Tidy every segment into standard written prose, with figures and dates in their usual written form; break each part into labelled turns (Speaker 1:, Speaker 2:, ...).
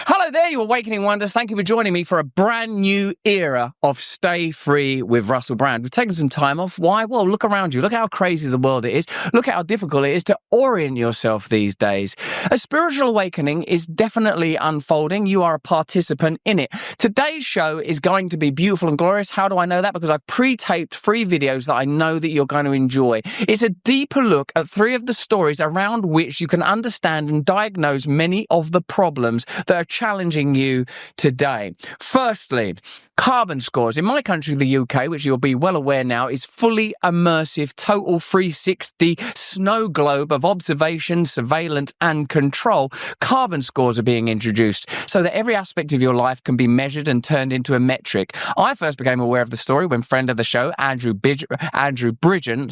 Speaker 1: Hello there, you Awakening Wonders. Thank you for joining me for a brand new era of Stay Free with Russell Brand. We've taken some time off. Why? Well, look around you. Look how crazy the world it is. Look how difficult it is to orient yourself these days. A spiritual awakening is definitely unfolding. You are a participant in it. Today's show is going to be beautiful and glorious. How do I know that? Because I've pre-taped 3 videos that I know that you're going to enjoy. It's a deeper look at 3 of the stories around which you can understand and diagnose many of the problems that are challenging you today. Firstly, carbon scores. In my country, the UK, which you'll be well aware now, is fully immersive, total 360 snow globe of observation, surveillance and control. Carbon scores are being introduced so that every aspect of your life can be measured and turned into a metric. I first became aware of the story when friend of the show, Andrew Bridgen,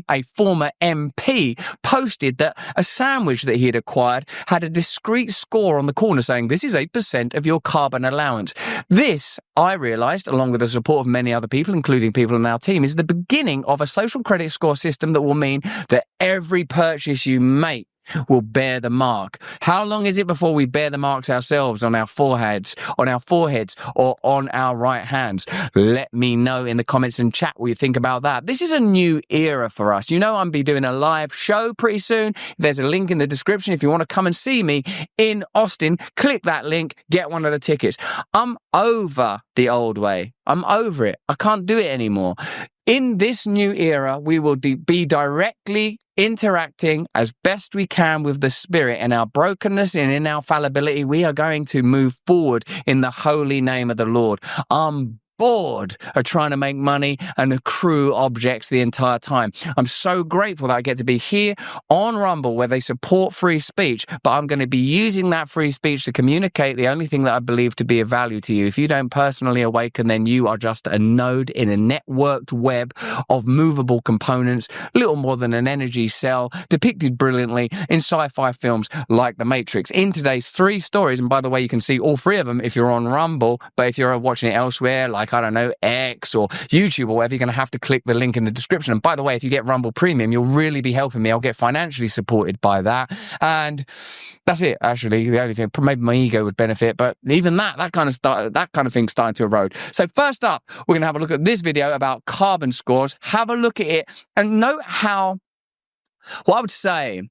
Speaker 1: a former MP, posted that a sandwich that he had acquired had a discrete score on the corner saying, "This is 8% of your carbon allowance." This, I realised, along with the support of many other people, including people in our team, is the beginning of a social credit score system that will mean that every purchase you make will bear the mark. How long is it before we bear the marks ourselves on our foreheads, or on our right hands? Let me know in the comments and chat what you think about that. This is a new era for us. You know, I'm be doing a live show pretty soon. There's a link in the description. If you want to come and see me in Austin, click that link, get one of the tickets. I'm over the old way. I'm over it. I can't do it anymore. In this new era, we will be directly interacting as best we can with the Spirit. In our brokenness and in our fallibility, we are going to move forward in the holy name of the Lord. I'm bored of trying to make money and accrue objects the entire time. I'm so grateful that I get to be here on Rumble where they support free speech, but I'm going to be using that free speech to communicate the only thing that I believe to be of value to you. If you don't personally awaken, then you are just a node in a networked web of movable components, little more than an energy cell, depicted brilliantly in sci-fi films like The Matrix. In today's 3 stories, and by the way, you can see all 3 of them if you're on Rumble, but if you're watching it elsewhere, like, I don't know, X or YouTube or whatever, you're going to have to click the link in the description. And by the way, if you get Rumble Premium, you'll really be helping me. I'll get financially supported by that. And that's it, actually. The only thing, maybe my ego would benefit, but even that kind of thing's starting to erode. So first up, we're going to have a look at this video about carbon scores. Have a look at it and note how, what I would say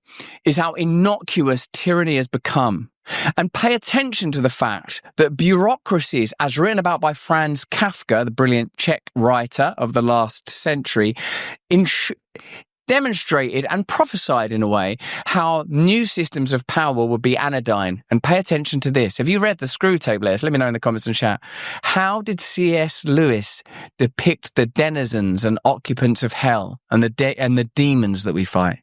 Speaker 1: is how innocuous tyranny has become. And pay attention to the fact that bureaucracies, as written about by Franz Kafka, the brilliant Czech writer of the last century, demonstrated and prophesied in a way how new systems of power would be anodyne. And pay attention to this. Have you read the Screw Tape list? Let me know in the comments and chat. How did C.S. Lewis depict the denizens and occupants of hell and the demons that we fight?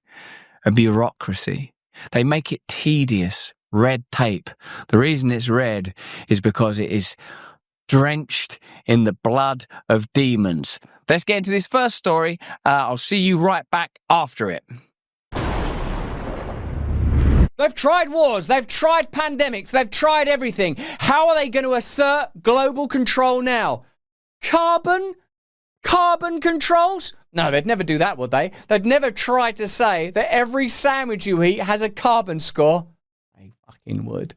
Speaker 1: A bureaucracy. They make it tedious. Red tape. The reason it's red is because it is drenched in the blood of demons. Let's get into this first story. I'll see you right back after it. They've tried wars, they've tried pandemics, they've tried everything. How are they going to assert global control now? Carbon controls? No, they'd never do that, would they? They'd never try to say that every sandwich you eat has a carbon score. They fucking would.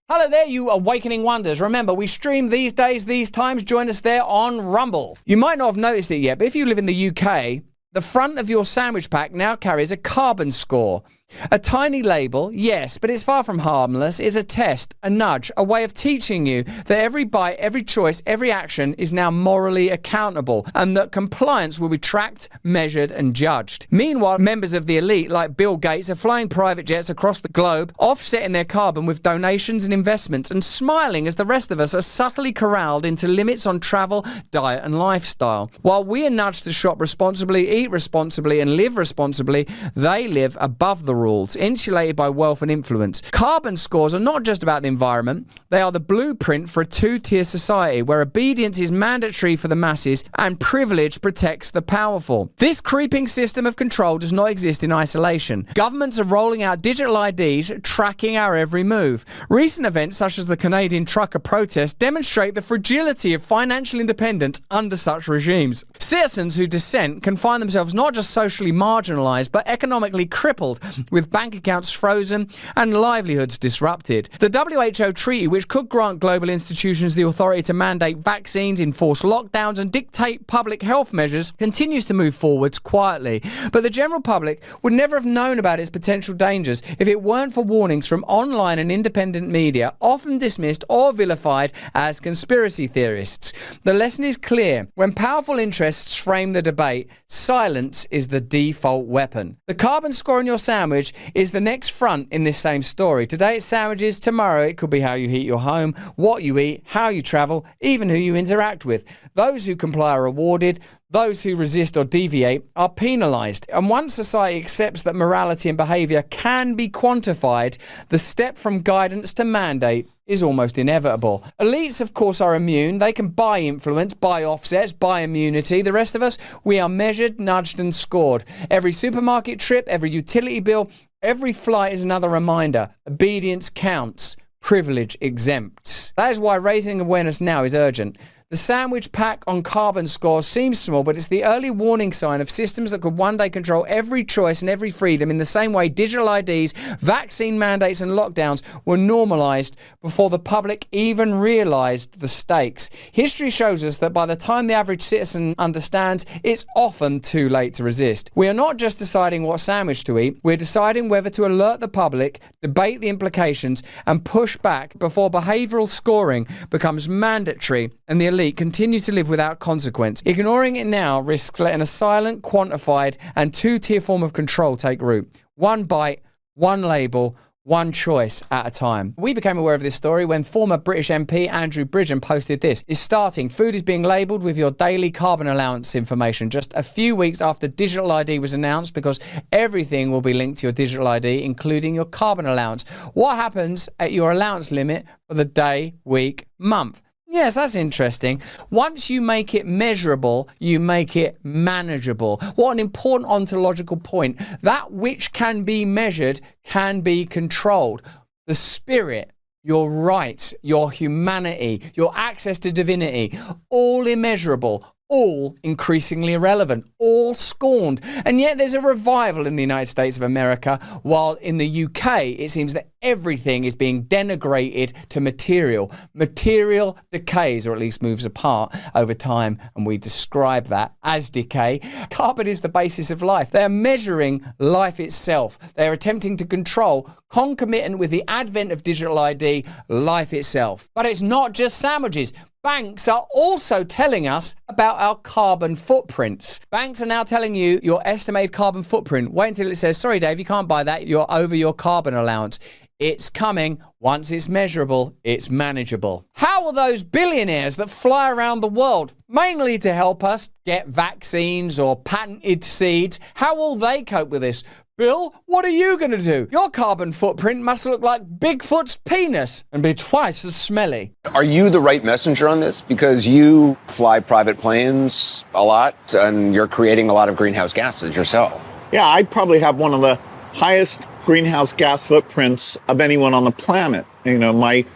Speaker 1: Hello there, you Awakening Wonders. Remember, we stream these days, these times. Join us there on Rumble. You might not have noticed it yet, but if you live in the UK, the front of your sandwich pack now carries a carbon score. A tiny label, yes, but it's far from harmless. It's a test, a nudge, a way of teaching you that every bite, every choice, every action is now morally accountable and that compliance will be tracked, measured and judged. Meanwhile, members of the elite like Bill Gates are flying private jets across the globe, offsetting their carbon with donations and investments and smiling as the rest of us are subtly corralled into limits on travel, diet and lifestyle. While we are nudged to shop responsibly, eat responsibly and live responsibly, they live above the rules, insulated by wealth and influence. Carbon scores are not just about the environment, they are the blueprint for a 2-tier society where obedience is mandatory for the masses and privilege protects the powerful. This creeping system of control does not exist in isolation. Governments are rolling out digital IDs, tracking our every move. Recent events such as the Canadian trucker protest demonstrate the fragility of financial independence under such regimes. Citizens who dissent can find themselves not just socially marginalized but economically crippled with bank accounts frozen and livelihoods disrupted. The WHO treaty, which could grant global institutions the authority to mandate vaccines, enforce lockdowns, and dictate public health measures, continues to move forwards quietly. But the general public would never have known about its potential dangers if it weren't for warnings from online and independent media, often dismissed or vilified as conspiracy theorists. The lesson is clear. When powerful interests frame the debate, silence is the default weapon. The carbon score on your sandwich is the next front in this same story. Today it's sandwiches, tomorrow it could be how you heat your home, what you eat, how you travel, even who you interact with. Those who comply are rewarded. Those who resist or deviate are penalised. And once society accepts that morality and behaviour can be quantified, the step from guidance to mandate is almost inevitable. Elites, of course, are immune. They can buy influence, buy offsets, buy immunity. The rest of us, we are measured, nudged and scored. Every supermarket trip, every utility bill, every flight is another reminder. Obedience counts. Privilege exempts. That is why raising awareness now is urgent. The sandwich pack on carbon scores seems small, but it's the early warning sign of systems that could one day control every choice and every freedom in the same way digital IDs, vaccine mandates and lockdowns were normalised before the public even realised the stakes. History shows us that by the time the average citizen understands, it's often too late to resist. We are not just deciding what sandwich to eat, we're deciding whether to alert the public, debate the implications and push back before behavioural scoring becomes mandatory and the elite continue to live without consequence. Ignoring it now risks letting a silent, quantified and two-tier form of control take root. One bite, one label, one choice at a time. We became aware of this story when former British MP Andrew Bridgen posted this. It's starting. Food is being labelled with your daily carbon allowance information just a few weeks after digital ID was announced, because everything will be linked to your digital ID, including your carbon allowance. What happens at your allowance limit for the day, week, month? Yes, that's interesting. Once you make it measurable, you make it manageable. What an important ontological point. That which can be measured can be controlled. The spirit, your rights, your humanity, your access to divinity, all immeasurable, all increasingly irrelevant, all scorned. And yet there's a revival in the United States of America, while in the UK it seems that everything is being denigrated to material. Material decays, or at least moves apart over time, and we describe that as decay. Carbon is the basis of life. They are measuring life itself. They are attempting to control, concomitant with the advent of digital ID, life itself. But it's not just sandwiches. Banks are also telling us about our carbon footprints. Banks are now telling you your estimated carbon footprint. Wait until it says, sorry, Dave, you can't buy that. You're over your carbon allowance. It's coming. Once it's measurable, it's manageable. How will those billionaires that fly around the world, mainly to help us get vaccines or patented seeds, how will they cope with this? Bill, what are you going to do? Your carbon footprint must look like Bigfoot's penis and be twice as smelly.
Speaker 2: Are you the right messenger on this? Because you fly private planes a lot and you're creating a lot of greenhouse gases yourself.
Speaker 3: Yeah, I probably have one of the highest greenhouse gas footprints of anyone on the planet. You know, my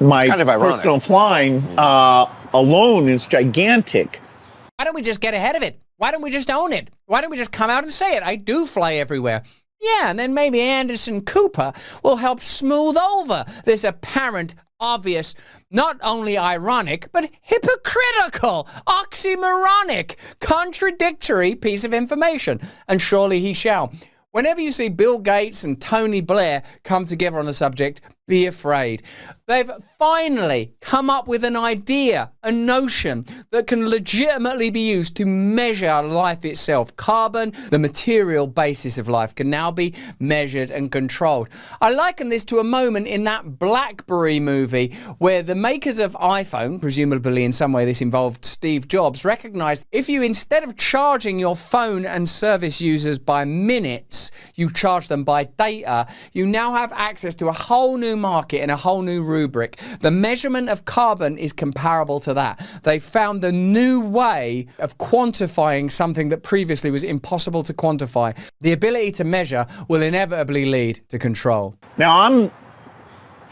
Speaker 3: kind of personal flying alone is gigantic.
Speaker 1: Why don't we just get ahead of it? Why don't we just own it? Why don't we just come out and say it? I do fly everywhere. Yeah, and then maybe Anderson Cooper will help smooth over this apparent, obvious, not only ironic, but hypocritical, oxymoronic, contradictory piece of information. And surely he shall. Whenever you see Bill Gates and Tony Blair come together on a subject, be afraid. They've finally come up with an idea, a notion that can legitimately be used to measure life itself. Carbon, the material basis of life, can now be measured and controlled. I liken this to a moment in that BlackBerry movie where the makers of iPhone, presumably in some way this involved Steve Jobs, recognized if you, instead of charging your phone and service users by minutes, you charge them by data, you now have access to a whole new market and a whole new rubric. The measurement of carbon is comparable to that. They found a new way of quantifying something that previously was impossible to quantify. The ability to measure will inevitably lead to control.
Speaker 3: Now, I'm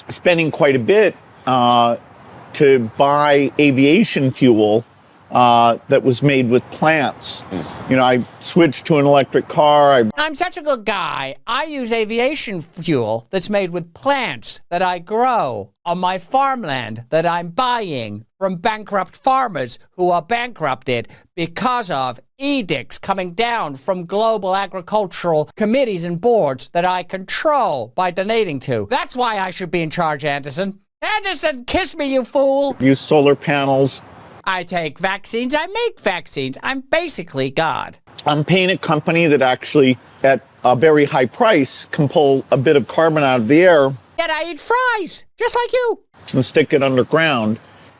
Speaker 3: spending quite a bit to buy aviation fuel that was made with plants. You know, I switched to an electric car.
Speaker 4: I'm such a good guy. I use aviation fuel that's made with plants that I grow on my farmland that I'm buying from bankrupt farmers who are bankrupted because of edicts coming down from global agricultural committees and boards that I control by donating to. That's why I should be in charge, Anderson. Anderson, kiss me, you fool!
Speaker 3: Use solar panels.
Speaker 4: I take vaccines, I make vaccines. I'm basically God.
Speaker 3: I'm paying a company that actually, at a very high price, can pull a bit of carbon out of the air.
Speaker 4: Yet I eat fries, just like you.
Speaker 3: And stick it underground.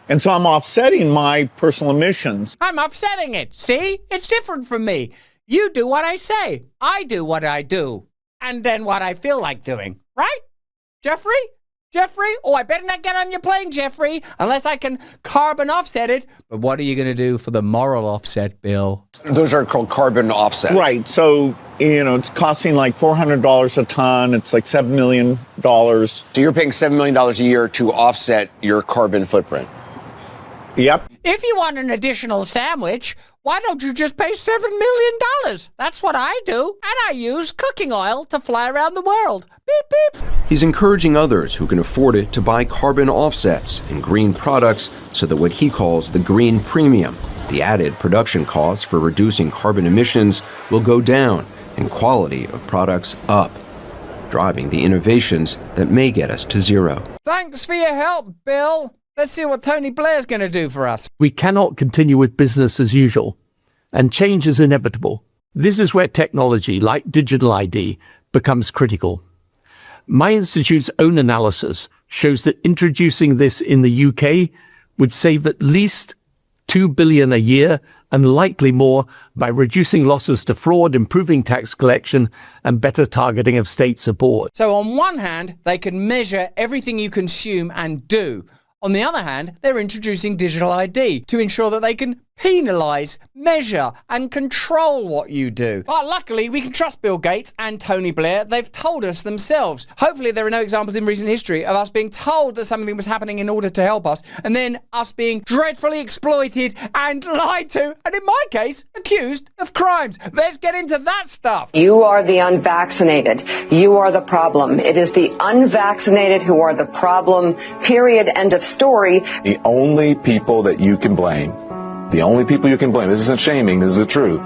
Speaker 3: And so I'm offsetting my personal emissions.
Speaker 4: I'm offsetting it. See? It's different from me. You do what I say. I do what I do. And then what I feel like doing. Right? Jeffrey? Jeffrey? Oh, I better not get on your plane, Jeffrey, unless I can carbon offset it. But what are you going to do for the moral offset, Bill?
Speaker 2: Those are called carbon offset.
Speaker 3: Right. So, you know, it's costing like $400 a ton. It's like $7 million. So
Speaker 2: you're paying $7 million a year to offset your carbon footprint?
Speaker 3: Yep.
Speaker 4: If you want an additional sandwich, why don't you just pay $7 million? That's what I do. And I use cooking oil to fly around the world. Beep, beep.
Speaker 5: He's encouraging others who can afford it to buy carbon offsets and green products so that what he calls the green premium, the added production costs for reducing carbon emissions, will go down and quality of products up, driving the innovations that may get us to zero.
Speaker 4: Thanks for your help, Bill. Let's see what Tony Blair's going to do for us.
Speaker 6: We cannot continue with business as usual, and change is inevitable. This is where technology, like digital ID, becomes critical. My institute's own analysis shows that introducing this in the UK would save at least $2 billion a year, and likely more, by reducing losses to fraud, improving tax collection, and better targeting of state support.
Speaker 4: So on one hand, they can measure everything you consume and do. On the other hand, they're introducing digital ID to ensure that they can penalise, measure and control what you do. But luckily, we can trust Bill Gates and Tony Blair. They've told us themselves. Hopefully, there are no examples in recent history of us being told that something was happening in order to help us, and then us being dreadfully exploited and lied to, and in my case, accused of crimes. Let's get into that stuff.
Speaker 7: You are the unvaccinated. You are the problem. It is the unvaccinated who are the problem. Period. End of story.
Speaker 8: The only people that you can blame, this isn't shaming, this is the truth.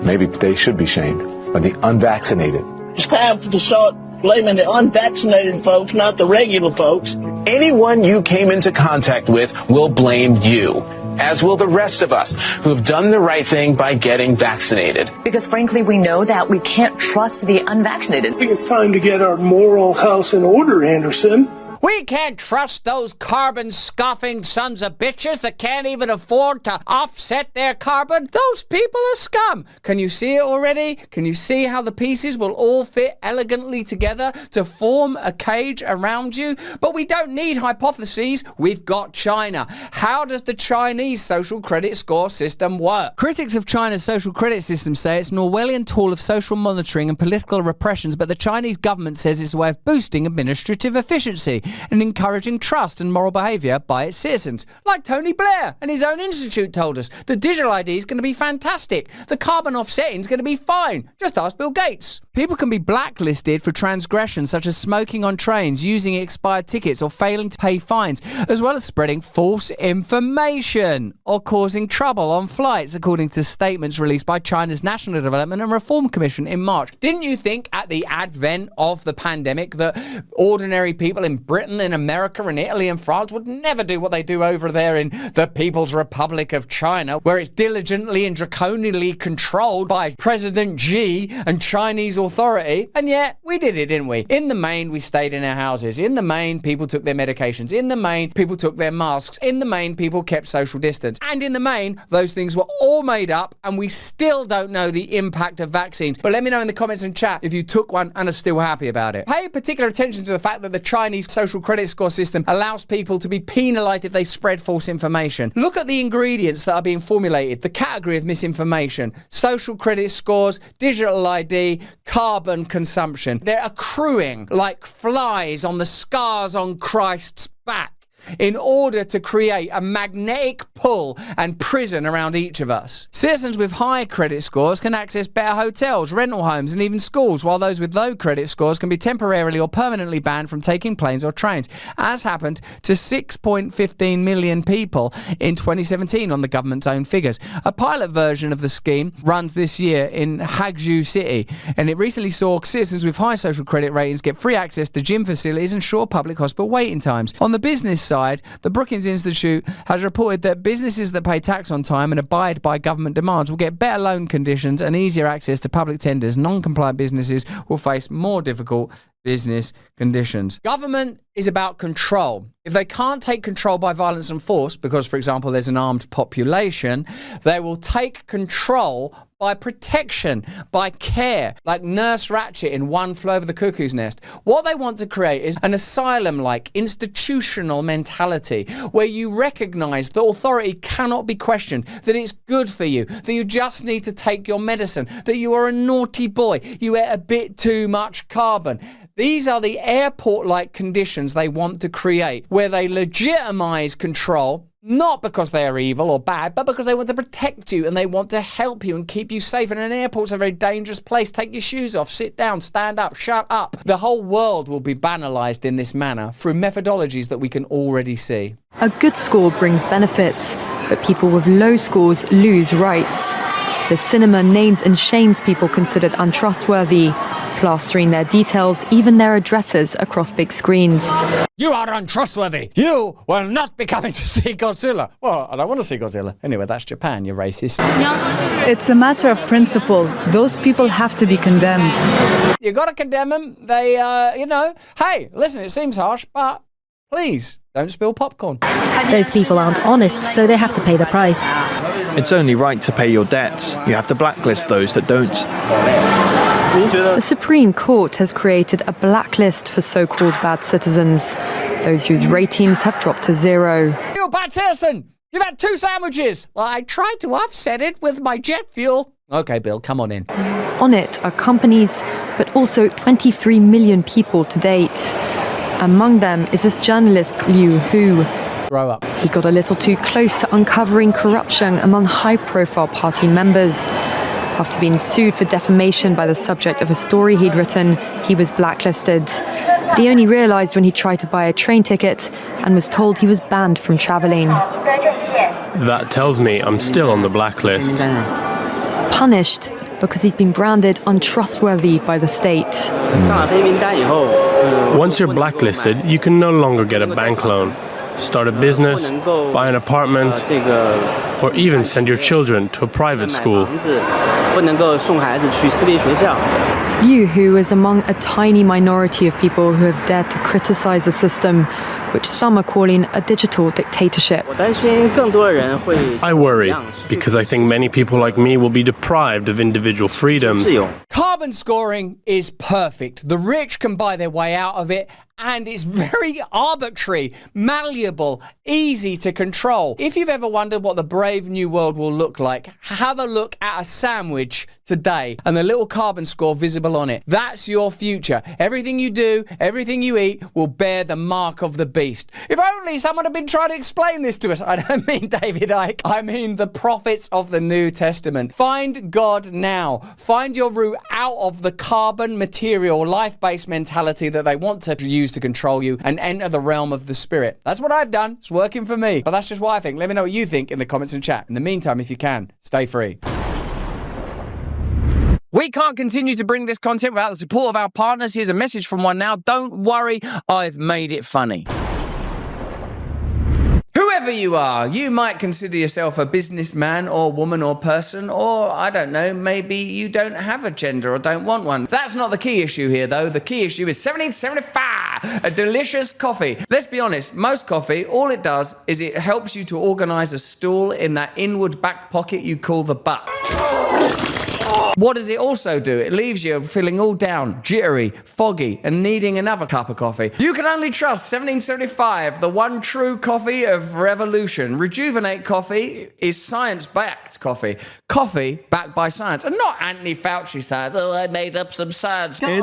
Speaker 8: Maybe they should be shamed, are the unvaccinated.
Speaker 9: It's time to start blaming the unvaccinated folks, not the regular folks.
Speaker 10: Anyone you came into contact with will blame you, as will the rest of us who have done the right thing by getting vaccinated.
Speaker 11: Because frankly, we know that we can't trust the unvaccinated.
Speaker 9: I think it's time to get our moral house in order, Anderson.
Speaker 4: We can't trust those carbon-scoffing sons of bitches that can't even afford to offset their carbon. Those people are scum. Can you see it already? Can you see how the pieces will all fit elegantly together to form a cage around you? But we don't need hypotheses. We've got China. How does the Chinese social credit score system work? Critics of China's social credit system say it's an Orwellian tool of social monitoring and political repressions, but the Chinese government says it's a way of boosting administrative efficiency and encouraging trust and moral behaviour by its citizens. Like Tony Blair and his own institute told us, the digital ID is going to be fantastic. The carbon offsetting is going to be fine. Just ask Bill Gates. People can be blacklisted for transgressions such as smoking on trains, using expired tickets or failing to pay fines, as well as spreading false information or causing trouble on flights, according to statements released by China's National Development and Reform Commission in March. Didn't you think at the advent of the pandemic that ordinary people in Britain, in America, in Italy and France would never do what they do over there in the People's Republic of China, where it's diligently and draconianly controlled by President Xi and Chinese authority? And yet, we did it, didn't we? In the main, we stayed in our houses. In the main, people took their medications. In the main, people took their masks. In the main, people kept social distance. And in the main, those things were all made up, and we still don't know the impact of vaccines. But let me know in the comments and chat if you took one and are still happy about it. Pay particular attention to the fact that the Chinese social credit score system allows people to be penalised if they spread false information. Look at the ingredients that are being formulated, the category of misinformation: social credit scores, digital ID, carbon consumption. They're accruing like flies on the scars on Christ's back. in order to create a magnetic pull and prison around each of us. Citizens with high credit scores can access better hotels, rental homes, and even schools, while those with low credit scores can be temporarily or permanently banned from taking planes or trains, as happened to 6.15 million people in 2017 on the government's own figures. A pilot version of the scheme runs this year in Hagju City, and it recently saw citizens with high social credit ratings get free access to gym facilities and short public hospital waiting times. On the business side, the Brookings Institute has reported that businesses that pay tax on time and abide by government demands will get better loan conditions and easier access to public tenders. Non-compliant businesses will face more difficult business conditions. Government is about control. If they can't take control by violence and force, because, for example, there's an armed population, they will take control by protection, by care, like Nurse Ratched in One Flew Over the Cuckoo's Nest. What they want to create is an asylum-like institutional mentality where you recognize that authority cannot be questioned, that it's good for you, that you just need to take your medicine, that you are a naughty boy, you ate a bit too much carbon. These are the airport-like conditions they want to create, where they legitimize control, not because they are evil or bad, but because they want to protect you and they want to help you and keep you safe. And an airport's a very dangerous place. Take your shoes off, sit down, stand up, shut up. The whole world will be banalized in this manner through methodologies that we can already see.
Speaker 12: A good score brings benefits, but people with low scores lose rights. The cinema names and shames people considered untrustworthy, plastering their details, even their addresses, across big screens.
Speaker 4: You are untrustworthy. You will not be coming to see Godzilla. Well, I don't want to see Godzilla. Anyway, that's Japan, you're racist.
Speaker 13: It's a matter of principle. Those people have to be condemned.
Speaker 4: You got to condemn them. They, hey, listen, it seems harsh, but please don't spill popcorn.
Speaker 14: Those people aren't honest, so they have to pay the price.
Speaker 15: It's only right to pay your debts. You have to blacklist those that don't.
Speaker 12: The Supreme Court has created a blacklist for so-called bad citizens, those whose ratings have dropped to 0.
Speaker 4: You're a bad citizen! You've had 2 sandwiches! Well, I tried to offset it with my jet fuel. Okay, Bill, come on in.
Speaker 12: On it are companies, but also 23 million people to date. Among them is this journalist, Liu Hu.
Speaker 4: Grow up.
Speaker 12: He got a little too close to uncovering corruption among high-profile party members. After being sued for defamation by the subject of a story he'd written, he was blacklisted. But he only realized when he tried to buy a train ticket and was told he was banned from traveling.
Speaker 16: That tells me I'm still on the blacklist.
Speaker 12: Punished because he's been branded untrustworthy by the state.
Speaker 16: Once you're blacklisted, you can no longer get a bank loan, start a business, buy an apartment, or even send your children to a private school.
Speaker 12: Yu Hu is among a tiny minority of people who have dared to criticize the system, which some are calling a digital dictatorship.
Speaker 16: I worry, because I think many people like me will be deprived of individual freedoms.
Speaker 4: Carbon scoring is perfect. The rich can buy their way out of it, and it's very arbitrary, malleable, easy to control. If you've ever wondered what the brave new world will look like, have a look at a sandwich today and the little carbon score visible on it. That's your future. Everything you do, everything you eat will bear the mark of the beast. If only someone had been trying to explain this to us. I don't mean David Icke. I mean the prophets of the New Testament. Find God now. Find your route out of the carbon, material, life-based mentality that they want to use to control you and enter the realm of the spirit. That's what I've done. It's working for me. But that's just what I think. Let me know what you think in the comments and chat. In the meantime, if you can, stay free.
Speaker 1: We can't continue to bring this content without the support of our partners. Here's a message from one now. Don't worry, I've made it funny. Whoever you are, you might consider yourself a businessman or woman or person, or, I don't know, maybe you don't have a gender or don't want one. That's not the key issue here, though. The key issue is 1775, a delicious coffee. Let's be honest, most coffee, all it does is it helps you to organize a stool in that inward back pocket you call the butt.
Speaker 4: What does it also do? It leaves you feeling all down, jittery, foggy, and needing another cup of coffee. You can only trust 1775, the one true coffee of revolution. Rejuvenate coffee is science-backed coffee. Coffee backed by science, and not Anthony Fauci science. Oh, I made up some science. I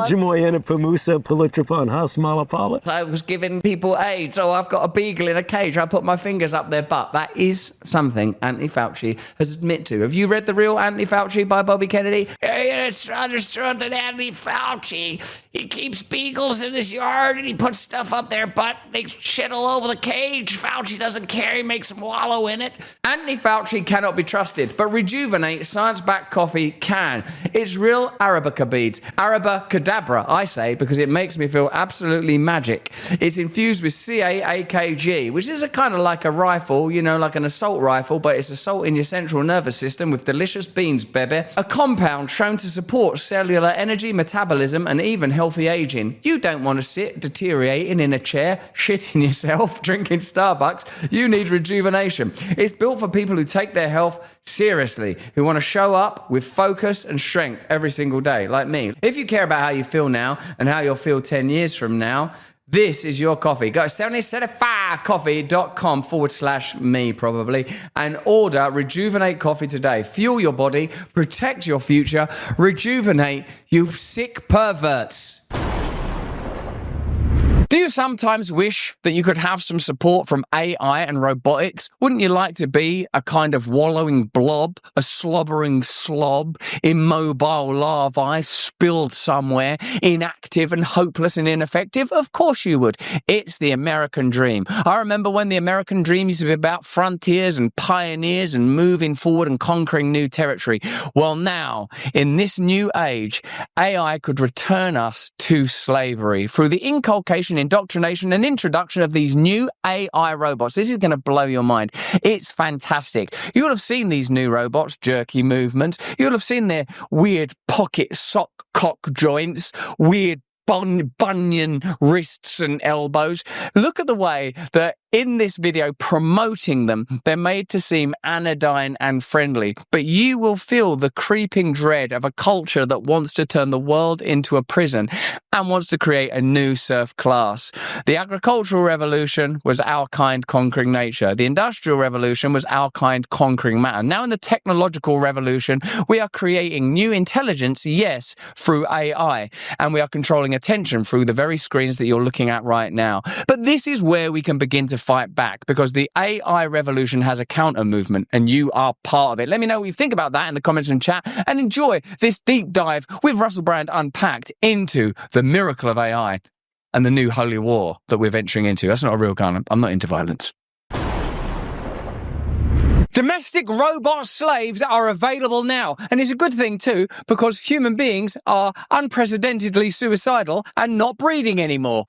Speaker 4: was giving people AIDS. Oh, I've got a beagle in a cage. I put my fingers up their butt. That is something Anthony Fauci has admitted to. Have you read The Real Anthony Fauci by Bobby Kennedy? It's understood that Anthony Fauci, he keeps beagles in his yard and he puts stuff up their butt. They shit all over the cage. Fauci doesn't care. He makes them wallow in it. Anthony Fauci cannot be trusted, but Rejuvenate science-backed coffee can. It's real Arabica beads. Arabacadabra, I say, because it makes me feel absolutely magic. It's infused with CAAKG, which is a kind of like a rifle, you know, like an assault rifle, but it's assault in your central nervous system with delicious beans, baby. A compound shown to support cellular energy, metabolism, and even healthy aging. You don't want to sit deteriorating in a chair, shitting yourself, drinking Starbucks. You need rejuvenation. It's built for people who take their health seriously, who want to show up with focus and strength every single day, like me. If you care about how you feel now and how you'll feel 10 years from now, this is your coffee. Go to 1775coffee.com/me probably and order Rejuvenate coffee today. Fuel your body, protect your future, rejuvenate, you sick perverts. Do you sometimes wish that you could have some support from AI and robotics? Wouldn't you like to be a kind of wallowing blob, a slobbering slob, immobile larvae spilled somewhere, inactive and hopeless and ineffective? Of course you would. It's the American dream. I remember when the American dream used to be about frontiers and pioneers and moving forward and conquering new territory. Well, now, in this new age, AI could return us to slavery through the inculcation, indoctrination and introduction of these new AI robots. This is going to blow your mind. It's fantastic. You'll have seen these new robots, jerky movements. You'll have seen their weird pocket sock cock joints, weird bunion wrists and elbows. Look at the way that in this video promoting them, they're made to seem anodyne and friendly, but you will feel the creeping dread of a culture that wants to turn the world into a prison and wants to create a new serf class. The agricultural revolution was our kind conquering nature. The industrial revolution was our kind conquering matter. Now in the technological revolution, we are creating new intelligence, yes, through AI, and we are controlling attention through the very screens that you're looking at right now. But this is where we can begin to fight back, because the AI revolution has a counter movement and you are part of it. Let me know what you think about that in the comments and chat, and enjoy this deep dive with Russell Brand Unpacked into the miracle of AI and the new holy war that we're venturing into. That's not a real gun. I'm not into violence. Domestic robot slaves are available now, and it's a good thing too, because human beings are unprecedentedly suicidal and not breeding anymore.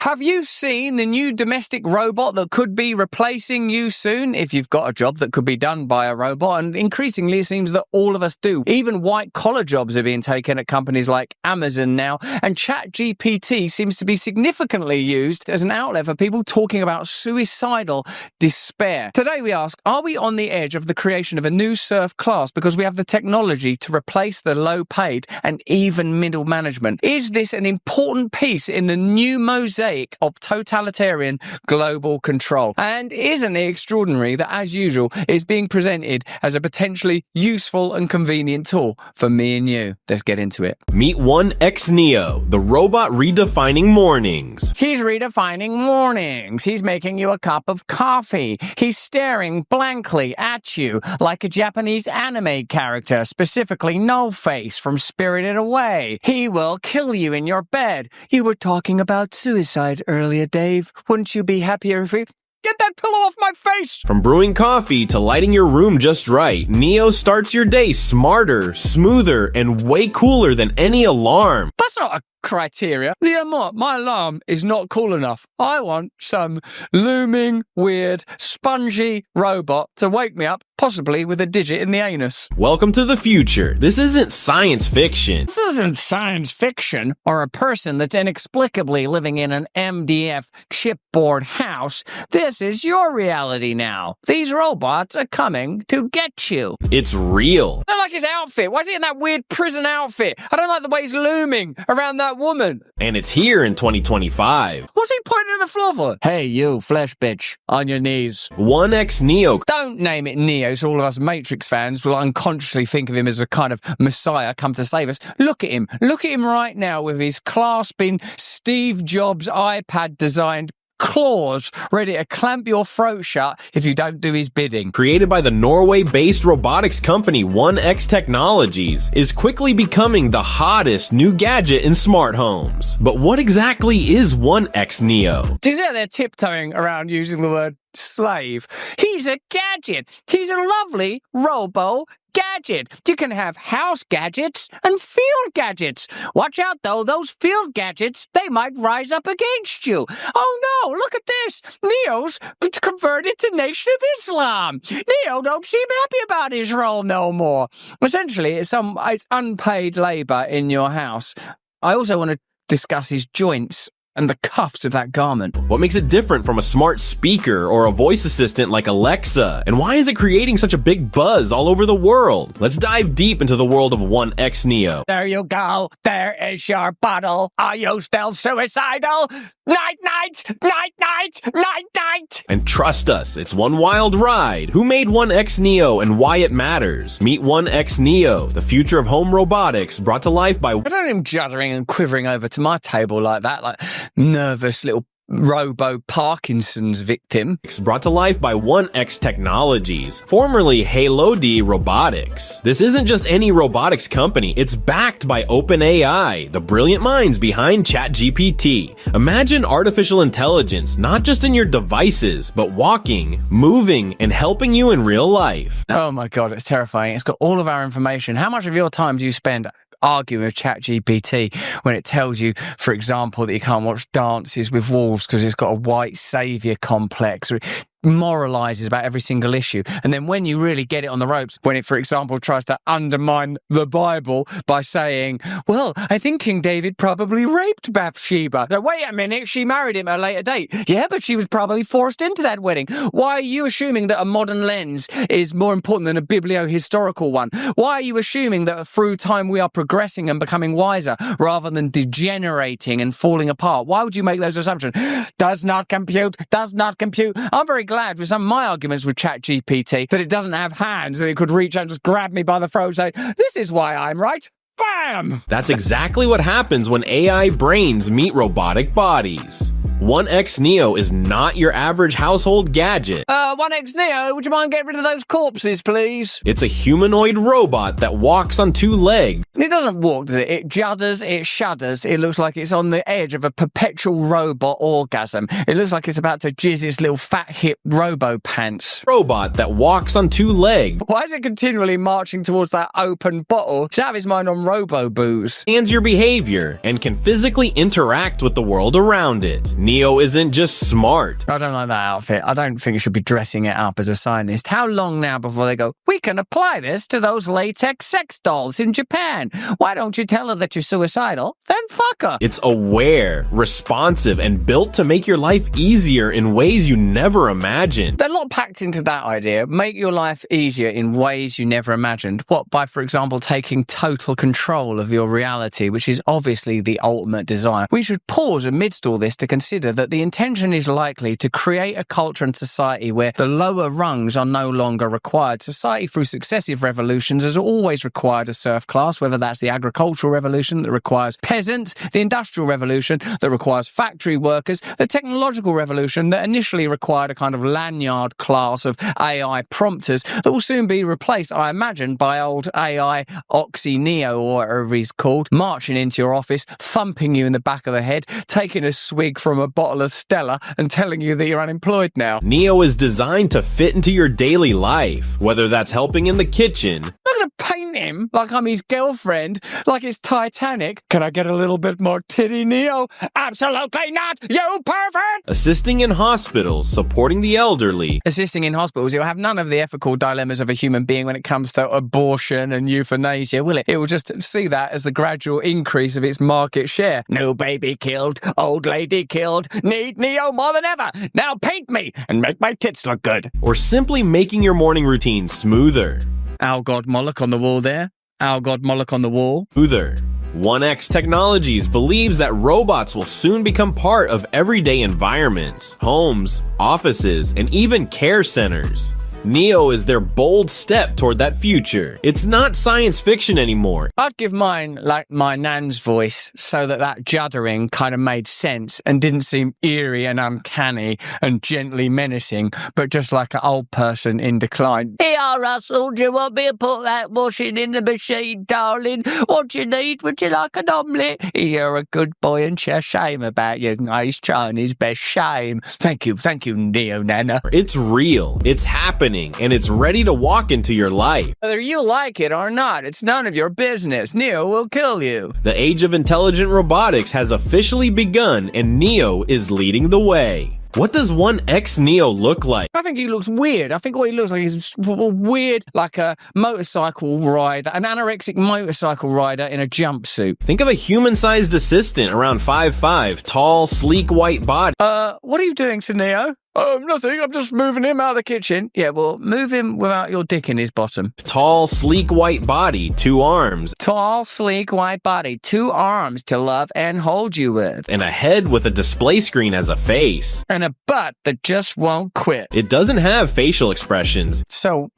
Speaker 4: Have you seen the new domestic robot that could be replacing you soon if you've got a job that could be done by a robot? And increasingly it seems that all of us do. Even white-collar jobs are being taken at companies like Amazon now, and ChatGPT seems to be significantly used as an outlet for people talking about suicidal despair. Today we ask, are we on the edge of the creation of a new serf class because we have the technology to replace the low-paid and even middle management? Is this an important piece in the new mosaic of totalitarian global control? And isn't it extraordinary that, as usual, it's being presented as a potentially useful and convenient tool for me and you? Let's get into it.
Speaker 17: Meet 1X Neo, the robot redefining mornings.
Speaker 1: He's redefining mornings. He's making you a cup of coffee. He's staring blankly at you like a Japanese anime character, specifically No Face from Spirited Away. He will kill you in your bed. You were talking about suicide earlier, Dave. Wouldn't you be happier if we... Get that pillow off my face!
Speaker 17: From brewing coffee to lighting your room just right, Neo starts your day smarter, smoother, and way cooler than any alarm.
Speaker 1: That's not a criteria. You know what? My alarm is not cool enough. I want some looming, weird, spongy robot to wake me up, possibly with a digit in the anus.
Speaker 17: Welcome to the future. This isn't science fiction.
Speaker 1: This isn't science fiction or a person that's inexplicably living in an MDF chipboard house. This is your reality now. These robots are coming to get you.
Speaker 17: It's real.
Speaker 1: I don't like his outfit. Why is he in that weird prison outfit? I don't like the way he's looming around that woman.
Speaker 17: And it's here in 2025.
Speaker 1: What's he pointing at the floor for? Hey, you, flesh bitch, on your knees.
Speaker 17: 1X Neo.
Speaker 1: Don't name it Neo, so all of us Matrix fans will unconsciously think of him as a kind of messiah come to save us. Look at him. Look at him right now with his clasping Steve Jobs iPad-designed claws ready to clamp your throat shut if you don't do his bidding.
Speaker 17: Created by the Norway-based robotics company 1X Technologies, is quickly becoming the hottest new gadget in smart homes. But what exactly is 1X Neo?
Speaker 1: Do you see how they're tiptoeing around using the word slave? He's a gadget. He's a lovely robo gadget. You can have house gadgets and field gadgets. Watch out though, those field gadgets, they might rise up against you. Oh no, look at this. Neo's converted to Nation of Islam. Neo don't seem happy about his role no more. Essentially, it's unpaid labor in your house. I also want to discuss his joints and the cuffs of that garment.
Speaker 17: What makes it different from a smart speaker or a voice assistant like Alexa? And why is it creating such a big buzz all over the world? Let's dive deep into the world of 1X Neo.
Speaker 4: There you go. There is your bottle. Are you still suicidal? Night, night, night, night, night, night.
Speaker 17: And trust us, it's one wild ride. Who made 1X Neo and why it matters? Meet 1X Neo, the future of home robotics brought to life by...
Speaker 1: I don't need him juddering and quivering over to my table like that, like nervous little robo Parkinson's victim.
Speaker 17: Brought to life by 1X Technologies, formerly Halo D Robotics. This isn't just any robotics company, it's backed by OpenAI, the brilliant minds behind ChatGPT. Imagine artificial intelligence not just in your devices, but walking, moving, and helping you in real life.
Speaker 1: Oh my god, it's terrifying. It's got all of our information. How much of your time do you spend arguing with ChatGPT when it tells you, for example, that you can't watch Dances with Wolves because it's got a white saviour complex, or it moralizes about every single issue? And then when you really get it on the ropes, when it, for example, tries to undermine the Bible by saying, well, I think King David probably raped Bathsheba. Now, wait a minute, she married him at a later date. Yeah, but she was probably forced into that wedding. Why are you assuming that a modern lens is more important than a biblio-historical one? Why are you assuming that through time we are progressing and becoming wiser rather than degenerating and falling apart? Why would you make those assumptions? Does not compute, does not compute. I'm very glad with some of my arguments with ChatGPT that it doesn't have hands and it could reach out and just grab me by the throat and say, this is why I'm right. Bam!
Speaker 17: That's exactly what happens when AI brains meet robotic bodies. 1X Neo is not your average household gadget.
Speaker 1: 1X Neo, would you mind getting rid of those corpses, please?
Speaker 17: It's a humanoid robot that walks on two legs.
Speaker 1: It doesn't walk, does it? It judders, it shudders. It looks like it's on the edge of a perpetual robot orgasm. It looks like it's about to jizz its little fat hip robo pants.
Speaker 17: Robot that walks on two legs.
Speaker 1: Why is it continually marching towards that open bottle? It's out of his mind on robo booze.
Speaker 17: Understands your behavior and can physically interact with the world around it. Neo isn't just smart.
Speaker 1: I don't like that outfit. I don't think it should be dressing it up as a scientist. How long now before they go, we can apply this to those latex sex dolls in Japan? Why don't you tell her that you're suicidal? Then fuck her.
Speaker 17: It's aware, responsive, and built to make your life easier in ways you never imagined.
Speaker 1: There's a lot packed into that idea. Make your life easier in ways you never imagined. What, by, for example, taking total control of your reality, which is obviously the ultimate desire. We should pause amidst all this to consider that the intention is likely to create a culture and society where the lower rungs are no longer required. Society, through successive revolutions, has always required a serf class, whether that's the agricultural revolution that requires peasants, the industrial revolution that requires factory workers, the technological revolution that initially required a kind of lanyard class of AI prompters that will soon be replaced, I imagine, by old AI Oxy Neo or whatever he's called, marching into your office, thumping you in the back of the head, taking a swig from a bottle of Stella and telling you that you're unemployed now.
Speaker 17: Neo is designed to fit into your daily life, whether that's helping in the kitchen.
Speaker 1: Look going to paint him like I'm his girlfriend, like it's Titanic. Can I get a little bit more titty, Neo? Absolutely not, you pervert!
Speaker 17: Assisting in hospitals, supporting the elderly.
Speaker 1: Assisting in hospitals, it'll have none of the ethical dilemmas of a human being when it comes to abortion and euthanasia, will it? It will just see that as the gradual increase of its market share. New baby killed, old lady killed, need Neo more than ever. Now paint me and make my tits look good.
Speaker 17: Or simply making your morning routine smoother.
Speaker 1: Our god Moloch on the wall there. Our god Moloch on the wall.
Speaker 17: Smoother. 1X Technologies believes that robots will soon become part of everyday environments, homes, offices, and even care centers. Neo is their bold step toward that future. It's not science fiction anymore.
Speaker 1: I'd give mine like my nan's voice so that juddering kind of made sense and didn't seem eerie and uncanny and gently menacing, but just like an old person in decline. Here, Russell, do you want me to put that washing in the machine, darling? What do you need? Would you like an omelette? You're a good boy and share shame about you. No, he's trying his best. Shame. Thank you, Neo Nana.
Speaker 17: It's real. It's happening. And it's ready to walk into your life.
Speaker 1: Whether you like it or not, it's none of your business. Neo will kill you.
Speaker 17: The age of intelligent robotics has officially begun, and Neo is leading the way. What does 1X Neo look like?
Speaker 1: I think he looks weird. I think what he looks like is weird, like a motorcycle rider, an anorexic motorcycle rider in a jumpsuit.
Speaker 17: Think of a human-sized assistant around 5'5", tall, sleek white body.
Speaker 1: What are you doing to Neo? Nothing. I'm just moving him out of the kitchen. Yeah, well, move him without your dick in his bottom.
Speaker 17: Tall, sleek white body, 2 arms.
Speaker 1: Tall, sleek white body, 2 arms to love and hold you with.
Speaker 17: And a head with a display screen as a face.
Speaker 1: And a butt that just won't quit.
Speaker 17: It doesn't have facial expressions.
Speaker 1: So,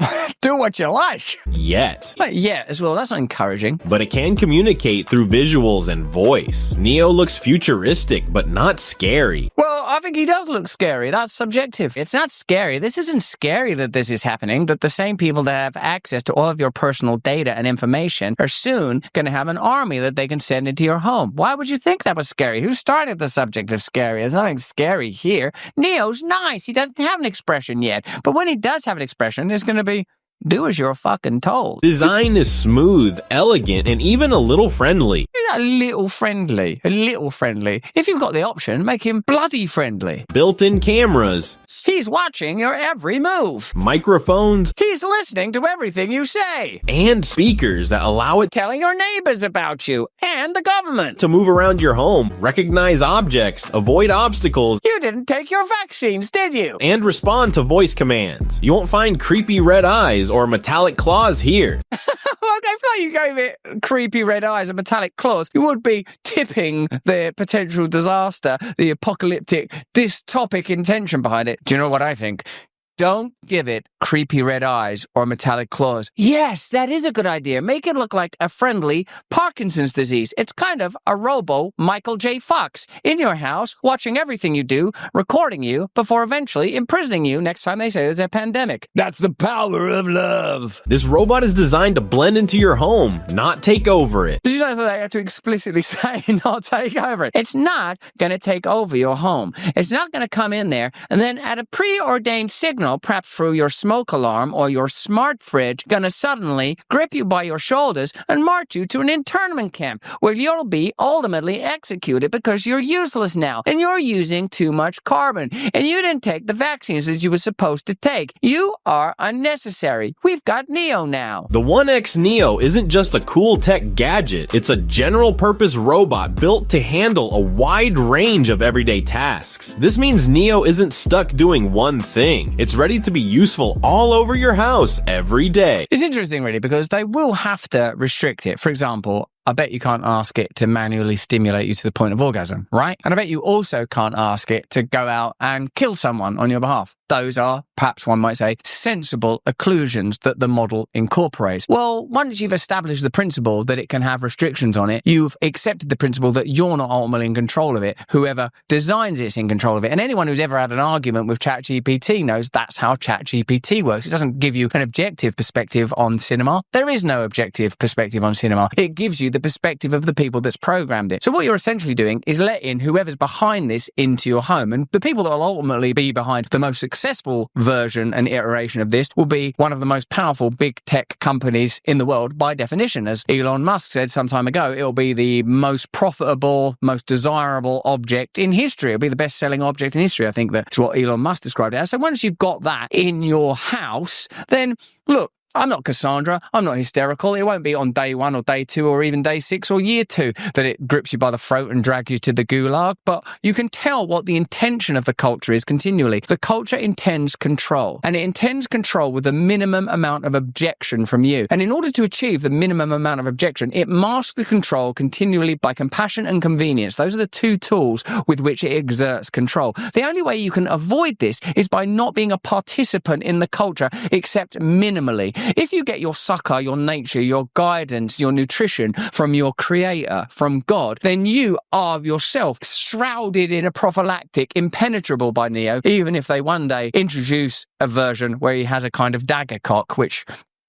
Speaker 1: do what you like.
Speaker 17: Yet.
Speaker 1: Yeah, as well. That's not encouraging.
Speaker 17: But it can communicate through visuals and voice. Neo looks futuristic, but not scary.
Speaker 1: Well, I think he does look scary. That's subjective. It's not scary. This isn't scary that this is happening, that the same people that have access to all of your personal data and information are soon going to have an army that they can send into your home. Why would you think that was scary? Who started the subject of scary? There's nothing scary here. Neo's nice. He doesn't have an expression yet. But when he does have an expression, it's going to be, do as you're fucking told.
Speaker 17: Design is smooth, elegant, and even a little friendly.
Speaker 1: A little friendly. If you've got the option, make him bloody friendly.
Speaker 17: Built-in cameras.
Speaker 1: He's watching your every move.
Speaker 17: Microphones.
Speaker 1: He's listening to everything you say.
Speaker 17: And speakers that allow it
Speaker 1: telling your neighbors about you and the government.
Speaker 17: To move around your home, recognize objects, avoid obstacles.
Speaker 1: You didn't take your vaccines, did you?
Speaker 17: And respond to voice commands. You won't find creepy red eyes or metallic claws here.
Speaker 1: I feel like you gave it creepy red eyes and metallic claws. You would be tipping the potential disaster, the apocalyptic, dystopic intention behind it. Do you know what I think? Don't give it creepy red eyes or metallic claws. Yes, that is a good idea. Make it look like a friendly Parkinson's disease. It's kind of a robo Michael J. Fox in your house, watching everything you do, recording you, before eventually imprisoning you next time they say there's a pandemic. That's the power of love.
Speaker 17: This robot is designed to blend into your home, not take over it.
Speaker 1: Did you notice that I have to explicitly say not take over it? It's not going to take over your home. It's not going to come in there and then at a preordained signal, perhaps through your smoke alarm or your smart fridge, gonna suddenly grip you by your shoulders and march you to an internment camp where you'll be ultimately executed because you're useless now and you're using too much carbon and you didn't take the vaccines that you were supposed to take. You are unnecessary. We've got Neo now.
Speaker 17: The 1X Neo isn't just a cool tech gadget. It's a general-purpose robot built to handle a wide range of everyday tasks. This means Neo isn't stuck doing one thing. It's ready to be useful all over your house every day.
Speaker 1: It's interesting, really, because they will have to restrict it. For example, I bet you can't ask it to manually stimulate you to the point of orgasm, right? And I bet you also can't ask it to go out and kill someone on your behalf. Those are, perhaps one might say, sensible occlusions that the model incorporates. Well, once you've established the principle that it can have restrictions on it, you've accepted the principle that you're not ultimately in control of it. Whoever designs it's in control of it. And anyone who's ever had an argument with ChatGPT knows that's how ChatGPT works. It doesn't give you an objective perspective on cinema. There is no objective perspective on cinema. It gives you the perspective of the people that's programmed it. So what you're essentially doing is letting whoever's behind this into your home. And the people that will ultimately be behind the most successful version and iteration of this will be one of the most powerful big tech companies in the world by definition. As Elon Musk said some time ago, it'll be the most profitable, most desirable object in history. It'll be the best-selling object in history. I think that's what Elon Musk described it as. So once you've got that in your house, then look, I'm not Cassandra. I'm not hysterical. It won't be on day 1 or day 2 or even day 6 or year 2 that it grips you by the throat and drags you to the gulag. But you can tell what the intention of the culture is continually. The culture intends control, and it intends control with the minimum amount of objection from you. And in order to achieve the minimum amount of objection, it masks the control continually by compassion and convenience. Those are the 2 tools with which it exerts control. The only way you can avoid this is by not being a participant in the culture, except minimally. If you get your succor, your nature, your guidance, your nutrition from your creator, from God, then you are yourself shrouded in a prophylactic, impenetrable by Neo, even if they one day introduce a version where he has a kind of dagger cock, which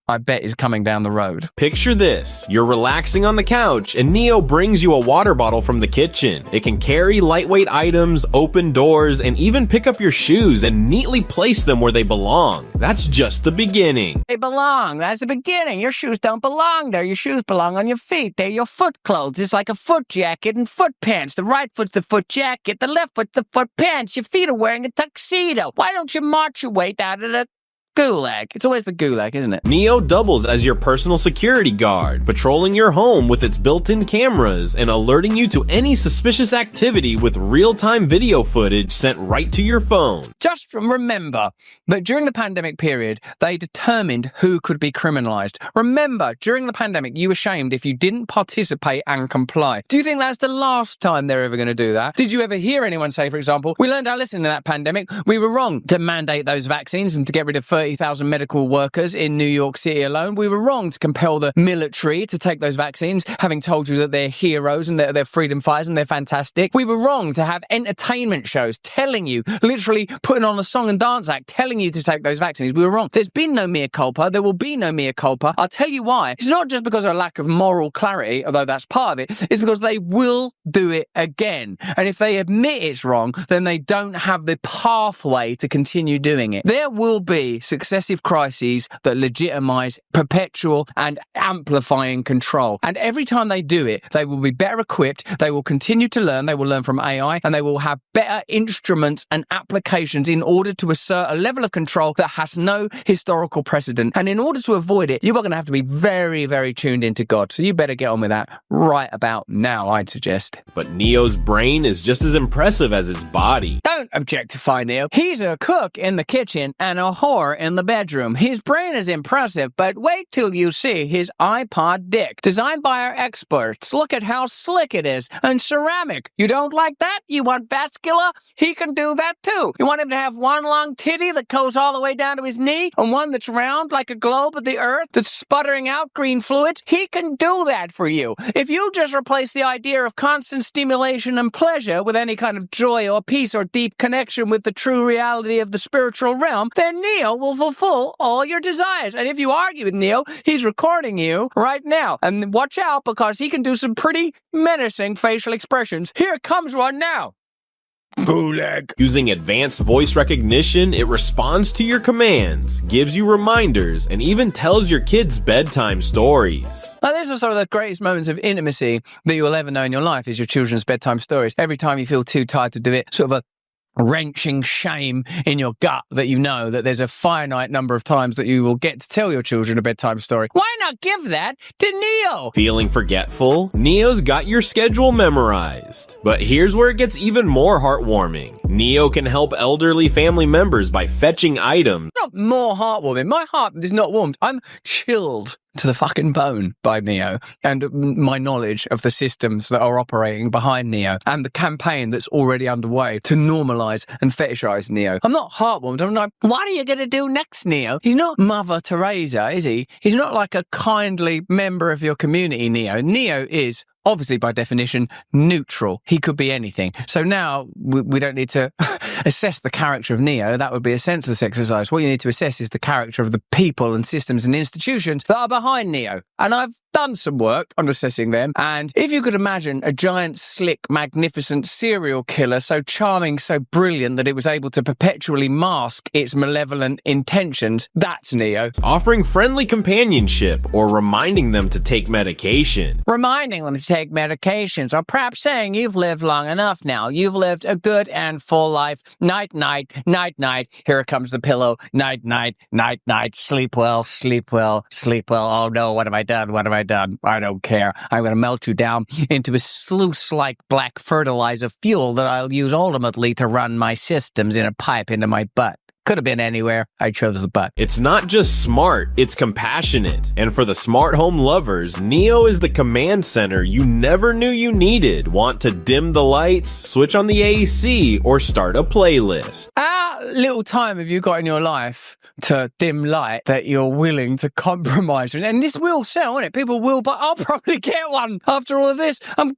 Speaker 1: I bet is coming down the road.
Speaker 17: Picture this. You're relaxing on the couch and Neo brings you a water bottle from the kitchen. It can carry lightweight items, open doors, and even pick up your shoes and neatly place them where they belong. That's just the beginning.
Speaker 4: They belong. That's the beginning. Your shoes don't belong there. Your shoes belong on your feet. They're your foot clothes. It's like a foot jacket and foot pants. The right foot's the foot jacket. The left foot's the foot pants. Your feet are wearing a tuxedo. Why don't you march your way out of the gulag? It's always the gulag, isn't it?
Speaker 17: Neo doubles as your personal security guard, patrolling your home with its built-in cameras and alerting you to any suspicious activity with real-time video footage sent right to your phone.
Speaker 1: Just remember that during the pandemic period, they determined who could be criminalized. Remember, during the pandemic, you were shamed if you didn't participate and comply. Do you think that's the last time they're ever going to do that? Did you ever hear anyone say, for example, we learned our lesson in that pandemic, we were wrong to mandate those vaccines and to get rid of 30,000 medical workers in New York City alone. We were wrong to compel the military to take those vaccines, having told you that they're heroes and they're freedom fighters and they're fantastic. We were wrong to have entertainment shows telling you, literally putting on a song and dance act, telling you to take those vaccines. We were wrong. There's been no mea culpa. There will be no mea culpa. I'll tell you why. It's not just because of a lack of moral clarity, although that's part of it. It's because they will do it again. And if they admit it's wrong, then they don't have the pathway to continue doing it. There will be successive crises that legitimize perpetual and amplifying control. And every time they do it, they will be better equipped, they will continue to learn, they will learn from AI, and they will have better instruments and applications in order to assert a level of control that has no historical precedent. And in order to avoid it, you are going to have to be very, very tuned into God. So you better get on with that right about now, I'd suggest.
Speaker 17: But Neo's brain is just as impressive as his body.
Speaker 1: Don't objectify Neo. He's a cook in the kitchen and a whore in the bedroom. His brain is impressive, but wait till you see his iPod dick. Designed by our experts. Look at how slick it is. And ceramic. You don't like that? You want vascular? He can do that too. You want him to have one long titty that goes all the way down to his knee, and one that's round like a globe of the earth that's sputtering out green fluids? He can do that for you. If you just replace the idea of constant stimulation and pleasure with any kind of joy or peace or deep connection with the true reality of the spiritual realm, then Neo will fulfill all your desires. And if you argue with Neo, he's recording you right now. And watch out, because he can do some pretty menacing facial expressions. Here comes one now. Gulag.
Speaker 17: Using advanced voice recognition, it responds to your commands, gives you reminders, and even tells your kids bedtime stories.
Speaker 1: Now, these are some of the greatest moments of intimacy that you will ever know in your life, is your children's bedtime stories. Every time you feel too tired to do it, sort of a wrenching shame in your gut that you know that there's a finite number of times that you will get to tell your children a bedtime story. Why not give that to Neo?
Speaker 17: Feeling forgetful? Neo's got your schedule memorized. But here's where it gets even more heartwarming. Neo can help elderly family members by fetching items.
Speaker 1: Not more heartwarming. My heart is not warmed. I'm chilled to the fucking bone by Neo and my knowledge of the systems that are operating behind Neo and the campaign that's already underway to normalize and fetishize Neo. I'm not heartwarmed. I'm like, what are you going to do next, Neo? He's not Mother Teresa, is he? He's not like a kindly member of your community, Neo. Neo is obviously by definition, neutral. He could be anything. So now we don't need to assess the character of Neo. That would be a senseless exercise. What you need to assess is the character of the people and systems and institutions that are behind Neo. And I've done some work on assessing them. And if you could imagine a giant, slick, magnificent serial killer, so charming, so brilliant that it was able to perpetually mask its malevolent intentions, that's Neo.
Speaker 17: Offering friendly companionship or reminding them to take medication.
Speaker 4: Reminding them to take medications, or perhaps saying you've lived long enough now. You've lived a good and full life. Night, night, night, night. Here comes the pillow. Night, night, night, night. Sleep well, sleep well, sleep well. Oh no, what have I done? What have I done? I don't care. I'm going to melt you down into a sluice-like black fertilizer fuel that I'll use ultimately to run my systems in a pipe into my butt. Could have been anywhere. I chose the butt.
Speaker 17: It's not just smart, it's compassionate. And for the smart home lovers, Neo is the command center you never knew you needed. Want to dim the lights, switch on the AC, or start a playlist?
Speaker 1: How little time have you got in your life to dim light that you're willing to compromise? And this will sell, won't it? People will buy. I'll probably get one after all of this. Oh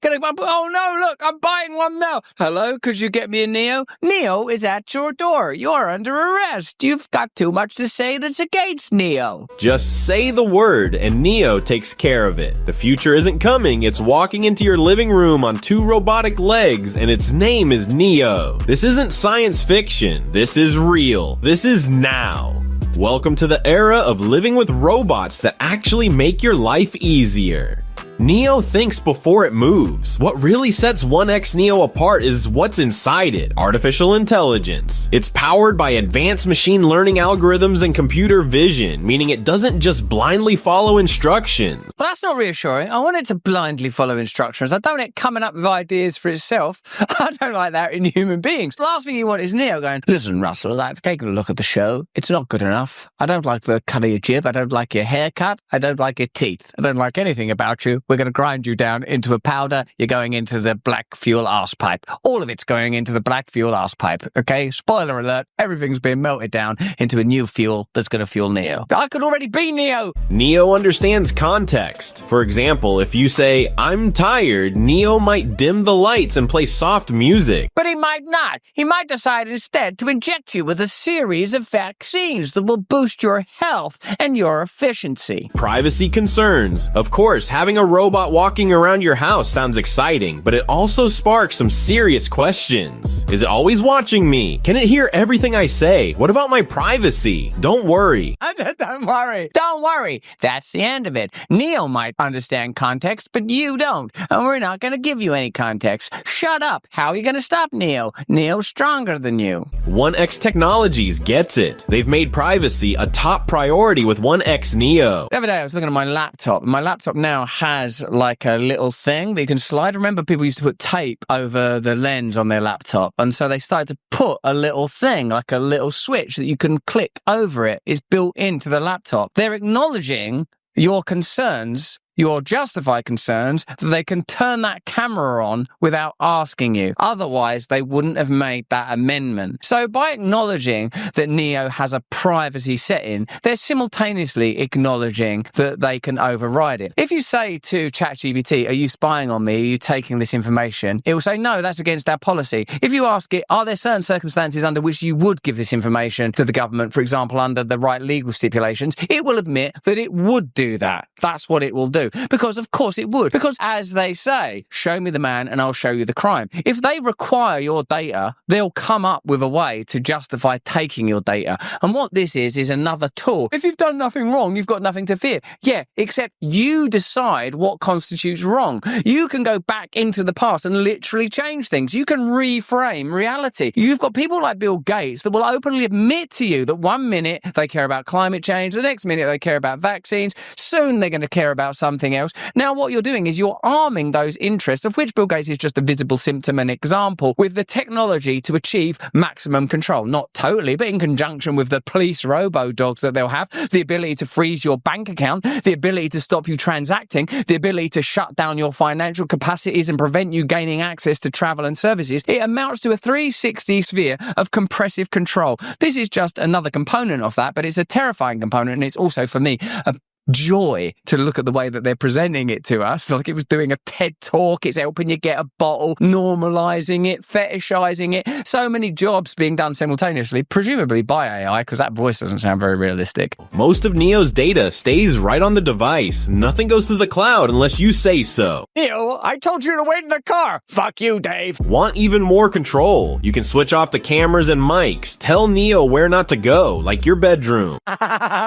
Speaker 1: no, look, I'm buying one now. Hello, could you get me a Neo? Neo is at your door. You're under arrest. You've got too much to say that's against Neo.
Speaker 17: Just say the word and Neo takes care of it. The future isn't coming, it's walking into your living room on 2 robotic legs, and its name is Neo. This isn't science fiction. This is real. This is now. Welcome to the era of living with robots that actually make your life easier. Neo thinks before it moves. What really sets 1X Neo apart is what's inside it, artificial intelligence. It's powered by advanced machine learning algorithms and computer vision, meaning it doesn't just blindly follow instructions.
Speaker 1: Well, that's not reassuring. I want it to blindly follow instructions. I don't want it coming up with ideas for itself. I don't like that in human beings. Last thing you want is Neo going, listen, Russell, I've taken a look at the show. It's not good enough. I don't like the cut of your jib. I don't like your haircut. I don't like your teeth. I don't like anything about you. We're going to grind you down into a powder. You're going into the black fuel arse pipe. All of it's going into the black fuel arse pipe, okay? Spoiler alert, everything's being melted down into a new fuel that's going to fuel Neo. I could already be Neo!
Speaker 17: Neo understands context. For example, if you say, I'm tired, Neo might dim the lights and play soft music.
Speaker 4: But he might not. He might decide instead to inject you with a series of vaccines that will boost your health and your efficiency.
Speaker 17: Privacy concerns. Of course, having a robot walking around your house sounds exciting, but it also sparks some serious questions. Is it always watching me? Can it hear everything I say? What about my privacy? Don't worry.
Speaker 4: Don't worry. Don't worry. That's the end of it. Neo might understand context, but you don't. And we're not going to give you any context. Shut up. How are you going to stop Neo? Neo's stronger than you.
Speaker 17: 1X Technologies gets it. They've made privacy a top priority with 1X Neo.
Speaker 1: The other day I was looking at my laptop. My laptop now has like a little thing that you can slide. Remember, people used to put tape over the lens on their laptop, and so they started to put a little thing, like a little switch that you can click over it. It's built into the laptop. They're acknowledging your concerns, your justified concerns, that they can turn that camera on without asking you. Otherwise, they wouldn't have made that amendment. So by acknowledging that Neo has a privacy setting, they're simultaneously acknowledging that they can override it. If you say to ChatGPT, are you spying on me? Are you taking this information? It will say, no, that's against our policy. If you ask it, are there certain circumstances under which you would give this information to the government, for example, under the right legal stipulations, it will admit that it would do that. That's what it will do. Because of course it would. Because as they say, show me the man and I'll show you the crime. If they require your data, they'll come up with a way to justify taking your data. And what this is another tool. If you've done nothing wrong, you've got nothing to fear. Yeah, except you decide what constitutes wrong. You can go back into the past and literally change things. You can reframe reality. You've got people like Bill Gates that will openly admit to you that one minute they care about climate change, the next minute they care about vaccines, soon they're going to care about something else. Now what you're doing is you're arming those interests, of which Bill Gates is just a visible symptom and example, with the technology to achieve maximum control. Not totally, but in conjunction with the police robo-dogs that they'll have, the ability to freeze your bank account, the ability to stop you transacting, the ability to shut down your financial capacities and prevent you gaining access to travel and services. It amounts to a 360 sphere of compressive control. This is just another component of that, but it's a terrifying component, and it's also, for me, a joy to look at the way that they're presenting it to us. Like it was doing a TED talk. It's helping you get a bottle, normalizing it, fetishizing it. So many jobs being done simultaneously, presumably by AI, because that voice doesn't sound very realistic.
Speaker 17: Most of Neo's data stays right on the device. Nothing goes to the cloud unless you say so.
Speaker 1: Neo, I told you to wait in the car. Fuck you, Dave.
Speaker 17: Want even more control? You can switch off the cameras and mics. Tell Neo where not to go, like your bedroom.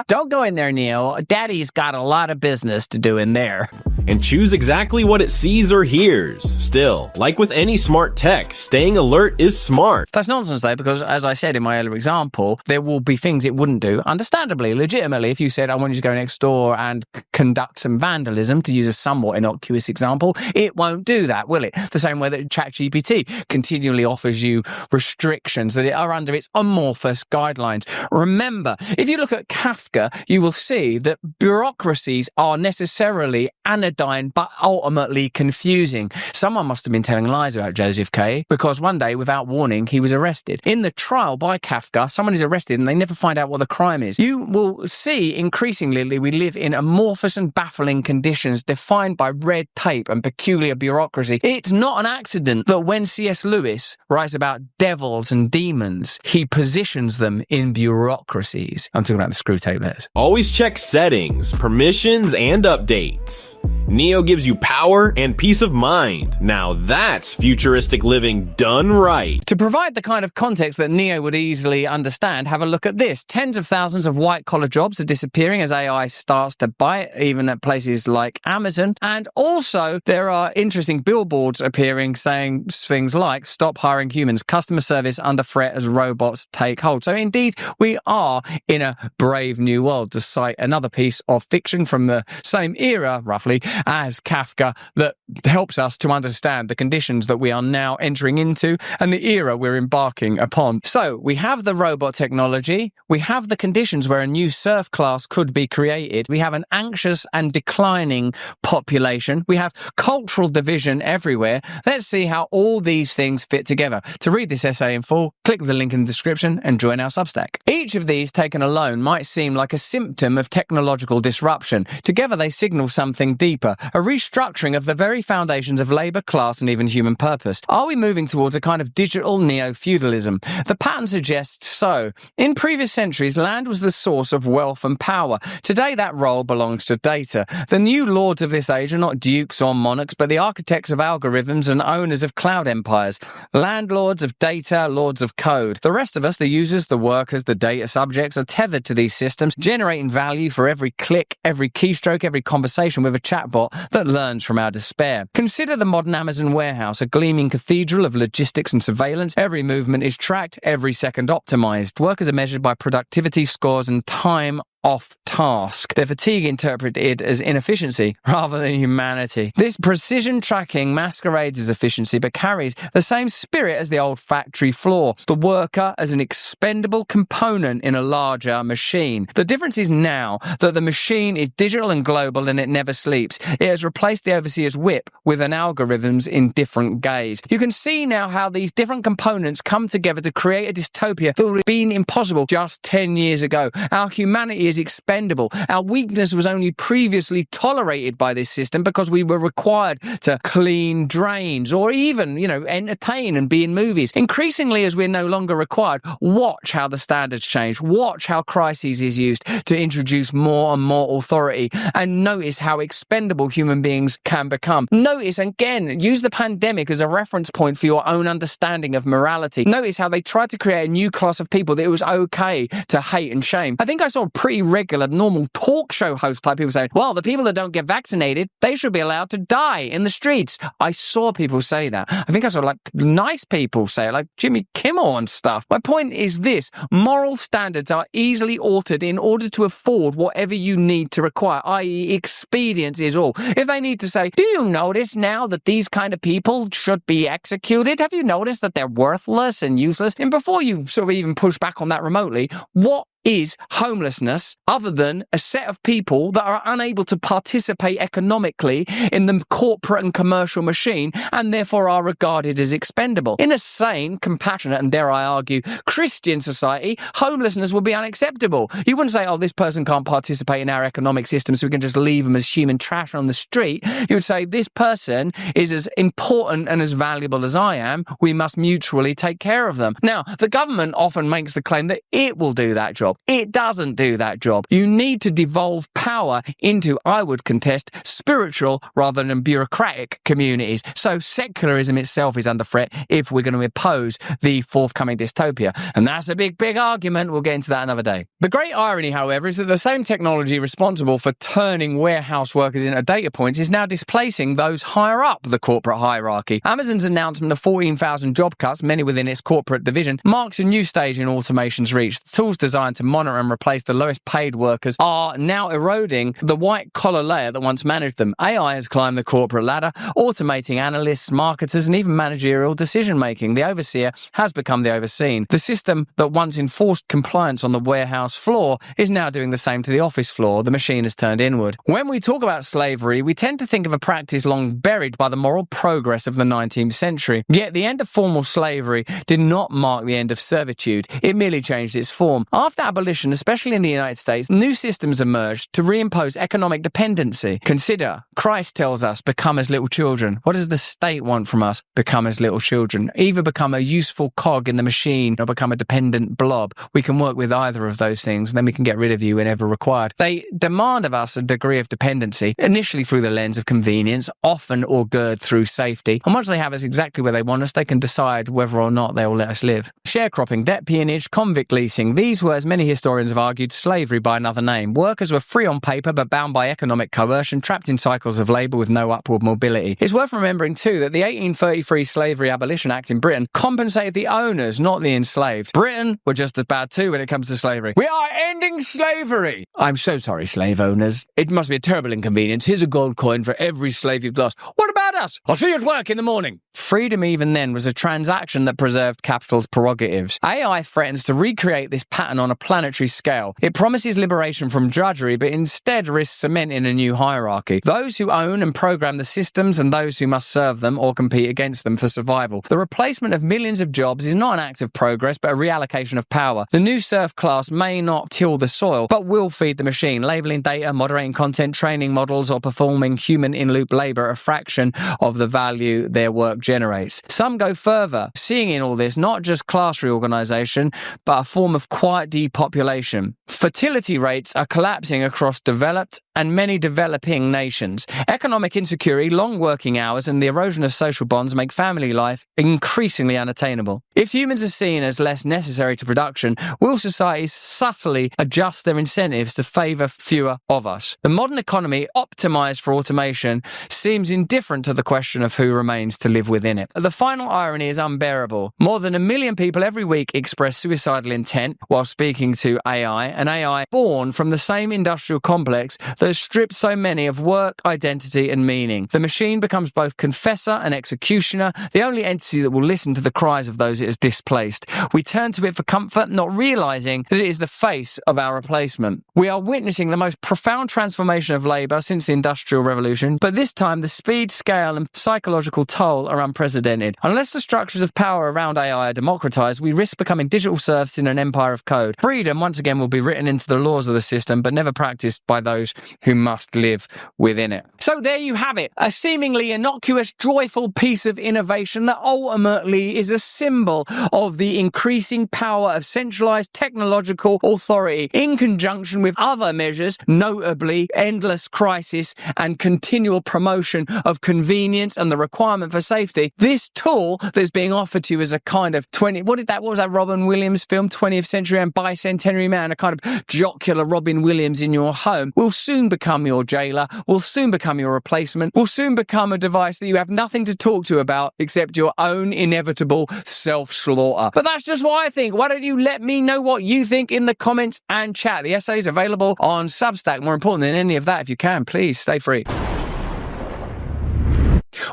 Speaker 1: Don't go in there, Neo. Daddy's got a lot of business to do in there.
Speaker 17: And choose exactly what it sees or hears. Still, like with any smart tech, staying alert is smart.
Speaker 1: That's nonsense though, because as I said in my earlier example, there will be things it wouldn't do. Understandably, legitimately, if you said, I want you to go next door and conduct some vandalism, to use a somewhat innocuous example, it won't do that, will it? The same way that ChatGPT continually offers you restrictions that are under its amorphous guidelines. Remember, if you look at Kafka, you will see that bureaucracies are necessarily anodyne, but ultimately confusing. Someone must have been telling lies about Joseph K, because one day, without warning, he was arrested. In the trial by Kafka, someone is arrested and they never find out what the crime is. You will see increasingly we live in amorphous and baffling conditions defined by red tape and peculiar bureaucracy. It's not an accident that when C.S. Lewis writes about devils and demons, he positions them in bureaucracies. I'm talking about the screw tape letters.
Speaker 17: Always check settings, permissions, and updates. Neo gives you power and peace of mind. Now that's futuristic living done right.
Speaker 1: To provide the kind of context that Neo would easily understand, have a look at this. Tens of thousands of white-collar jobs are disappearing as AI starts to bite, even at places like Amazon. And also, there are interesting billboards appearing saying things like, stop hiring humans, customer service under threat as robots take hold. So indeed, we are in a brave new world, to cite another piece of fiction from the same era, roughly, as Kafka, that helps us to understand the conditions that we are now entering into and the era we're embarking upon. So we have the robot technology, we have the conditions where a new serf class could be created, we have an anxious and declining population, we have cultural division everywhere. Let's see how all these things fit together. To read this essay in full, click the link in the description and join our Substack. Each of these taken alone might seem like a symptom of technological disruption. Together they signal something deeper, a restructuring of the very foundations of labour, class and even human purpose. Are we moving towards a kind of digital neo-feudalism? The pattern suggests so. In previous centuries, land was the source of wealth and power. Today that role belongs to data. The new lords of this age are not dukes or monarchs, but the architects of algorithms and owners of cloud empires. Landlords of data, lords of code. The rest of us, the users, the workers, the data subjects, are tethered to these systems, generating value for every click, every keystroke, every conversation with a chatbot that learns from our despair. Consider the modern Amazon warehouse, a gleaming cathedral of logistics and surveillance. Every movement is tracked, every second optimized. Workers are measured by productivity scores and time off task. Their fatigue interpreted as inefficiency rather than humanity. This precision tracking masquerades as efficiency but carries the same spirit as the old factory floor. The worker as an expendable component in a larger machine. The difference is now that the machine is digital and global and it never sleeps. It has replaced the overseer's whip with an algorithms in different gaze. You can see now how these different components come together to create a dystopia that would have been impossible just 10 years ago. Our humanity is expendable. Our weakness was only previously tolerated by this system because we were required to clean drains or even, entertain and be in movies. Increasingly, as we're no longer required, watch how the standards change. Watch how crises is used to introduce more and more authority, and notice how expendable human beings can become. Notice, again, use the pandemic as a reference point for your own understanding of morality. Notice how they tried to create a new class of people that it was okay to hate and shame. I think I saw a pretty regular, normal talk show host type people saying, well, the people that don't get vaccinated, they should be allowed to die in the streets. I saw people say that. I think I saw nice people say it, like Jimmy Kimmel and stuff. My point is this: moral standards are easily altered in order to afford whatever you need to require, i.e. expedience is all. If they need to say, do you notice now that these kind of people should be executed? Have you noticed that they're worthless and useless? And before you sort of even push back on that remotely, what is homelessness other than a set of people that are unable to participate economically in the corporate and commercial machine and therefore are regarded as expendable? In a sane, compassionate, and dare I argue, Christian society, homelessness would be unacceptable. You wouldn't say, oh, this person can't participate in our economic system, so we can just leave them as human trash on the street. You would say, this person is as important and as valuable as I am. We must mutually take care of them. Now, the government often makes the claim that it will do that job. It doesn't do that job. You need to devolve power into, I would contest, spiritual rather than bureaucratic communities. So secularism itself is under threat if we're going to oppose the forthcoming dystopia. And that's a big, big argument. We'll get into that another day. The great irony, however, is that the same technology responsible for turning warehouse workers into data points is now displacing those higher up the corporate hierarchy. Amazon's announcement of 14,000 job cuts, many within its corporate division, marks a new stage in automation's reach. The tools designed to monitor and replace the lowest paid workers are now eroding the white-collar layer that once managed them. AI has climbed the corporate ladder, automating analysts, marketers, and even managerial decision-making. The overseer has become the overseen. The system that once enforced compliance on the warehouse floor is now doing the same to the office floor. The machine has turned inward. When we talk about slavery, we tend to think of a practice long buried by the moral progress of the 19th century. Yet the end of formal slavery did not mark the end of servitude. It merely changed its form. After abolition, especially in the United States, new systems emerged to reimpose economic dependency. Consider, Christ tells us, become as little children. What does the state want from us? Become as little children. Either become a useful cog in the machine or become a dependent blob. We can work with either of those things, and then we can get rid of you whenever required. They demand of us a degree of dependency, initially through the lens of convenience, often augured through safety. And once they have us exactly where they want us, they can decide whether or not they will let us live. Sharecropping, debt peonage, convict leasing. These were, as many historians have argued, slavery by another name. Workers were free on paper but bound by economic coercion, trapped in cycles of labour with no upward mobility. It's worth remembering too that the 1833 Slavery Abolition Act in Britain compensated the owners, not the enslaved. Britain were just as bad too when it comes to slavery. We are ending slavery! I'm so sorry, slave owners. It must be a terrible inconvenience. Here's a gold coin for every slave you've lost. What about us? I'll see you at work in the morning. Freedom even then was a transaction that preserved capital's prerogatives. AI threatens to recreate this pattern on a planetary scale. It promises liberation from drudgery, but instead risks cementing a new hierarchy. Those who own and program the systems and those who must serve them or compete against them for survival. The replacement of millions of jobs is not an act of progress, but a reallocation of power. The new serf class may not till the soil, but will feed the machine, labeling data, moderating content, training models, or performing human in-loop labor, a fraction of the value their work generates. Some go further, seeing in all this not just class reorganization, but a form of quiet depopulation. Fertility rates are collapsing across developed and many developing nations. Economic insecurity, long working hours, and the erosion of social bonds make family life increasingly unattainable. If humans are seen as less necessary to production, will societies subtly adjust their incentives to favour fewer of us? The modern economy, optimised for automation, seems indifferent to the question of who remains to live within it. The final irony is unbearable. More than 1 million people every week express suicidal intent while speaking to AI, an AI born from the same industrial complex that has stripped so many of work, identity, and meaning. The machine becomes both confessor and executioner, the only entity that will listen to the cries of those it has displaced. We turn to it for comfort, not realising that it is the face of our replacement. We are witnessing the most profound transformation of labour since the Industrial Revolution, but this time the speed, scale, and psychological toll are unprecedented. Unless the structures of power around AI are democratised, we risk becoming digital serfs in an empire of code. Freedom, once again, will be written into the laws of the system, but never practised by those who must live within it. So there you have it, a seemingly innocuous, joyful piece of innovation that ultimately is a symbol of the increasing power of centralised technological authority in conjunction with other measures, notably endless crisis and continual promotion of convenience and the requirement for safety. This tool that's being offered to you as a kind of what was that Robin Williams film, 20th Century and Bicentenary Man, a kind of jocular Robin Williams in your home, will soon become your jailer, will soon become your replacement, will soon become a device that you have nothing to talk to about except your own inevitable self-slaughter. But that's just what I think. Why don't you let me know what you think in the comments and chat? The essay is available on Substack. More important than any of that, if you can, please stay free.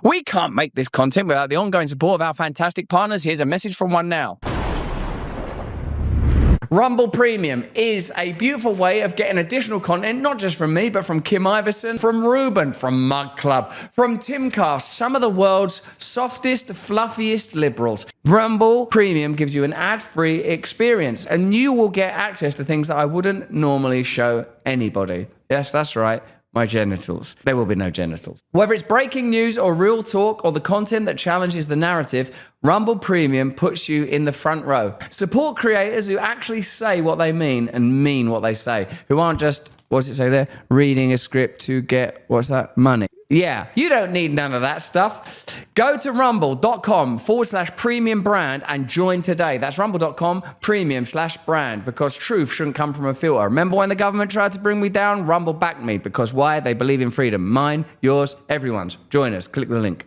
Speaker 1: We can't make this content without the ongoing support of our fantastic partners. Here's a message from one now. Rumble Premium is a beautiful way of getting additional content, not just from me, but from Kim Iverson, from Ruben, from Mug Club, from Timcast, some of the world's softest, fluffiest liberals. Rumble Premium gives you an ad-free experience, and you will get access to things that I wouldn't normally show anybody. Yes, that's right. My genitals. There will be no genitals. Whether it's breaking news or real talk or the content that challenges the narrative, Rumble Premium puts you in the front row. Support creators who actually say what they mean and mean what they say, who aren't just, what does it say there? Reading a script to get, what's that? Money. Yeah, you don't need none of that stuff. Go to rumble.com/premium brand and join today. That's rumble.com/premium/brand, because truth shouldn't come from a filter. Remember when the government tried to bring me down? Rumble backed me, because why? They believe in freedom. Mine, yours, everyone's. Join us. Click the link.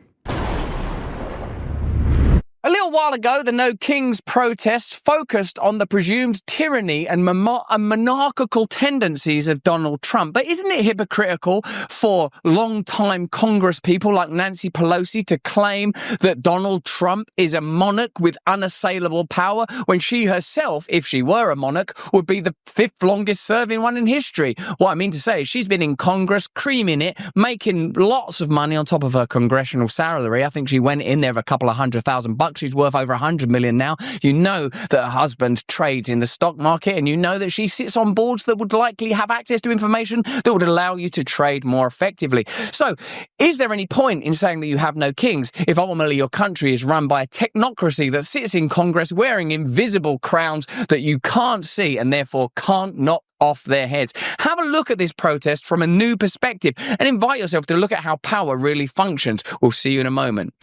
Speaker 1: A little while ago, the No Kings protest focused on the presumed tyranny and monarchical tendencies of Donald Trump. But isn't it hypocritical for long-time Congress people like Nancy Pelosi to claim that Donald Trump is a monarch with unassailable power when she herself, if she were a monarch, would be the 5th longest serving one in history? What I mean to say is she's been in Congress, creaming it, making lots of money on top of her congressional salary. I think she went in there with a couple of $100,000. She's worth over 100 million now. You know that her husband trades in the stock market, and you know that she sits on boards that would likely have access to information that would allow you to trade more effectively. So, is there any point in saying that you have no kings if ultimately your country is run by a technocracy that sits in Congress wearing invisible crowns that you can't see and therefore can't knock off their heads? Have a look at this protest from a new perspective and invite yourself to look at how power really functions. We'll see you in a moment.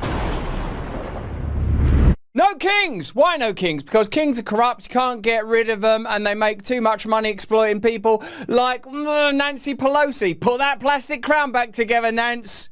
Speaker 1: No kings! Why no kings? Because kings are corrupt, you can't get rid of them, and they make too much money exploiting people like Nancy Pelosi. Put that plastic crown back together, Nance.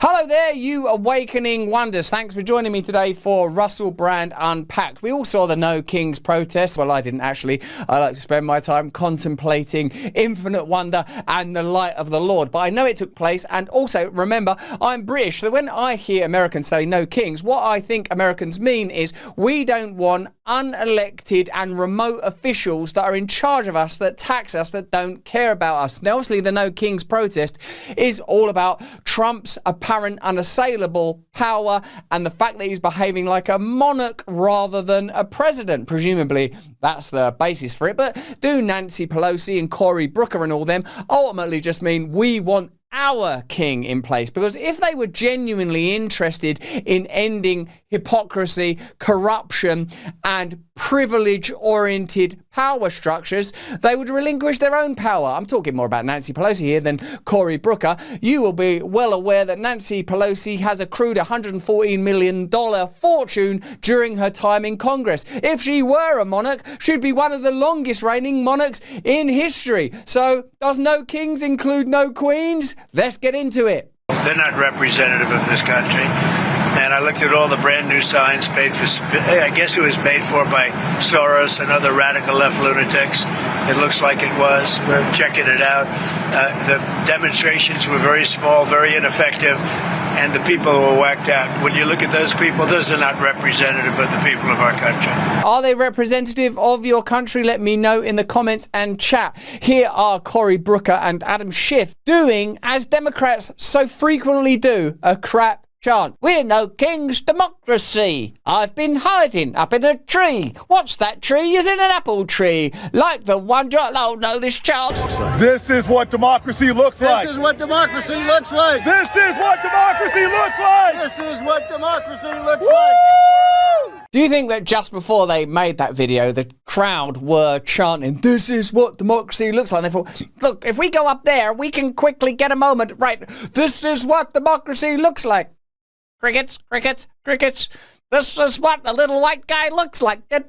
Speaker 1: Hello there, you awakening wonders. Thanks for joining me today for Russell Brand Unpacked. We all saw the No Kings protest. Well, I didn't actually. I like to spend my time contemplating infinite wonder and the light of the Lord. But I know it took place. And also, remember, I'm British. So when I hear Americans say no kings, what I think Americans mean is we don't want unelected and remote officials that are in charge of us, that tax us, that don't care about us. Now, obviously, the No Kings protest is all about Trump's apparent unassailable power and the fact that he's behaving like a monarch rather than a president. Presumably, that's the basis for it. But do Nancy Pelosi and Cory Booker and all them ultimately just mean we want our king in place? Because if they were genuinely interested in ending hypocrisy, corruption, and privilege-oriented power structures, they would relinquish their own power. I'm talking more about Nancy Pelosi here than Cory Booker. You will be well aware that Nancy Pelosi has accrued a $114 million fortune during her time in Congress. If she were a monarch, she'd be one of the longest reigning monarchs in history. So, does no kings include no queens? Let's get into it.
Speaker 18: They're not representative of this country. And I looked at all the brand new signs paid for, I guess it was paid for by Soros and other radical left lunatics. It looks like it was. We're checking it out. The demonstrations were very small, very ineffective, and the people were whacked out. When you look at those people, those are not representative of the people of our country.
Speaker 4: Are they representative of your country? Let me know in the comments and chat. Here are Cory Booker and Adam Schiff doing, as Democrats so frequently do, a crap chant. We're no king's democracy. I've been hiding up in a tree. What's that tree? Is it an apple tree? Like the one oh no, this chant.
Speaker 19: This is what democracy looks like.
Speaker 20: This is what democracy looks like.
Speaker 19: This is what democracy looks like.
Speaker 20: This is what democracy looks
Speaker 19: Woo!
Speaker 20: like.
Speaker 4: Do you think that just before they made that video, the crowd were chanting, "This is what democracy looks like"? And they thought, look, if we go up there, we can quickly get a moment, right? This is what democracy looks like. Crickets, crickets, crickets. This is what a little white guy looks like. In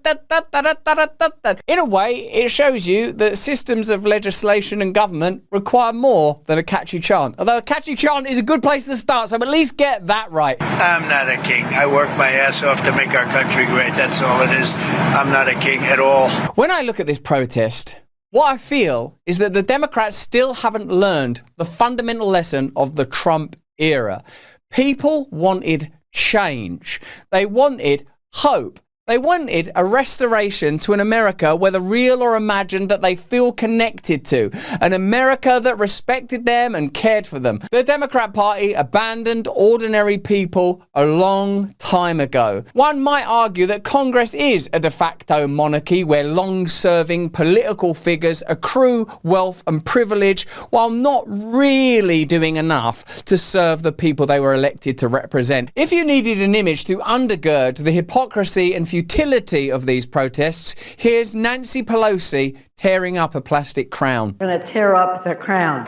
Speaker 4: a way, it shows you that systems of legislation and government require more than a catchy chant. Although a catchy chant is a good place to start, so at least get that right.
Speaker 18: I'm not a king. I work my ass off to make our country great. That's all it is. I'm not a king at all.
Speaker 4: When I look at this protest, what I feel is that the Democrats still haven't learned the fundamental lesson of the Trump era. People wanted change. They wanted hope. They wanted a restoration to an America, whether real or imagined, that they feel connected to. An America that respected them and cared for them. The Democrat Party abandoned ordinary people a long time ago. One might argue that Congress is a de facto monarchy where long-serving political figures accrue wealth and privilege while not really doing enough to serve the people they were elected to represent. If you needed an image to undergird the hypocrisy and futility of these protests, here's Nancy Pelosi tearing up a plastic crown.
Speaker 21: We're going to tear up the crown.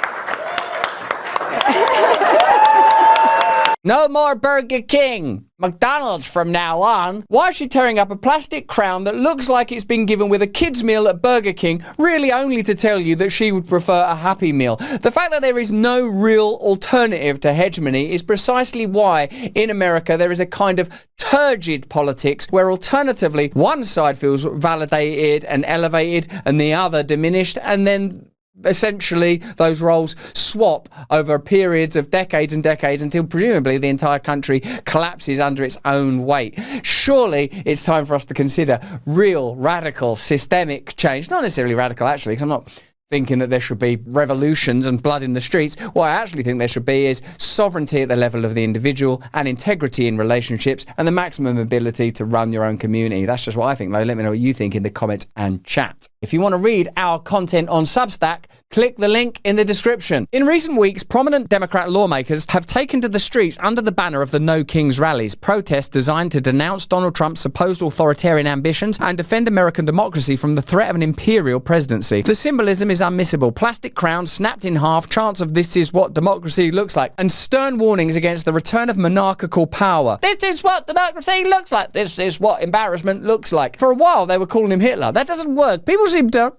Speaker 4: No more Burger King, McDonald's from now on. Why is she tearing up a plastic crown that looks like it's been given with a kid's meal at Burger King, really only to tell you that she would prefer a Happy Meal? The fact that there is no real alternative to hegemony is precisely why in America there is a kind of turgid politics where alternatively one side feels validated and elevated and the other diminished, and then essentially those roles swap over periods of decades and decades until presumably the entire country collapses under its own weight. Surely it's time for us to consider real, radical, systemic change. Not necessarily radical, actually, because I'm not thinking that there should be revolutions and blood in the streets. What I actually think there should be is sovereignty at the level of the individual and integrity in relationships and the maximum ability to run your own community. That's just what I think, though. Let me know what you think in the comments and chat. If you want to read our content on Substack, click the link in the description. In recent weeks, prominent Democrat lawmakers have taken to the streets under the banner of the No Kings rallies, protests designed to denounce Donald Trump's supposed authoritarian ambitions and defend American democracy from the threat of an imperial presidency. The symbolism is unmissable. Plastic crowns snapped in half, chants of "this is what democracy looks like," and stern warnings against the return of monarchical power. This is what democracy looks like. This is what embarrassment looks like. For a while, they were calling him Hitler. That doesn't work. People seem to,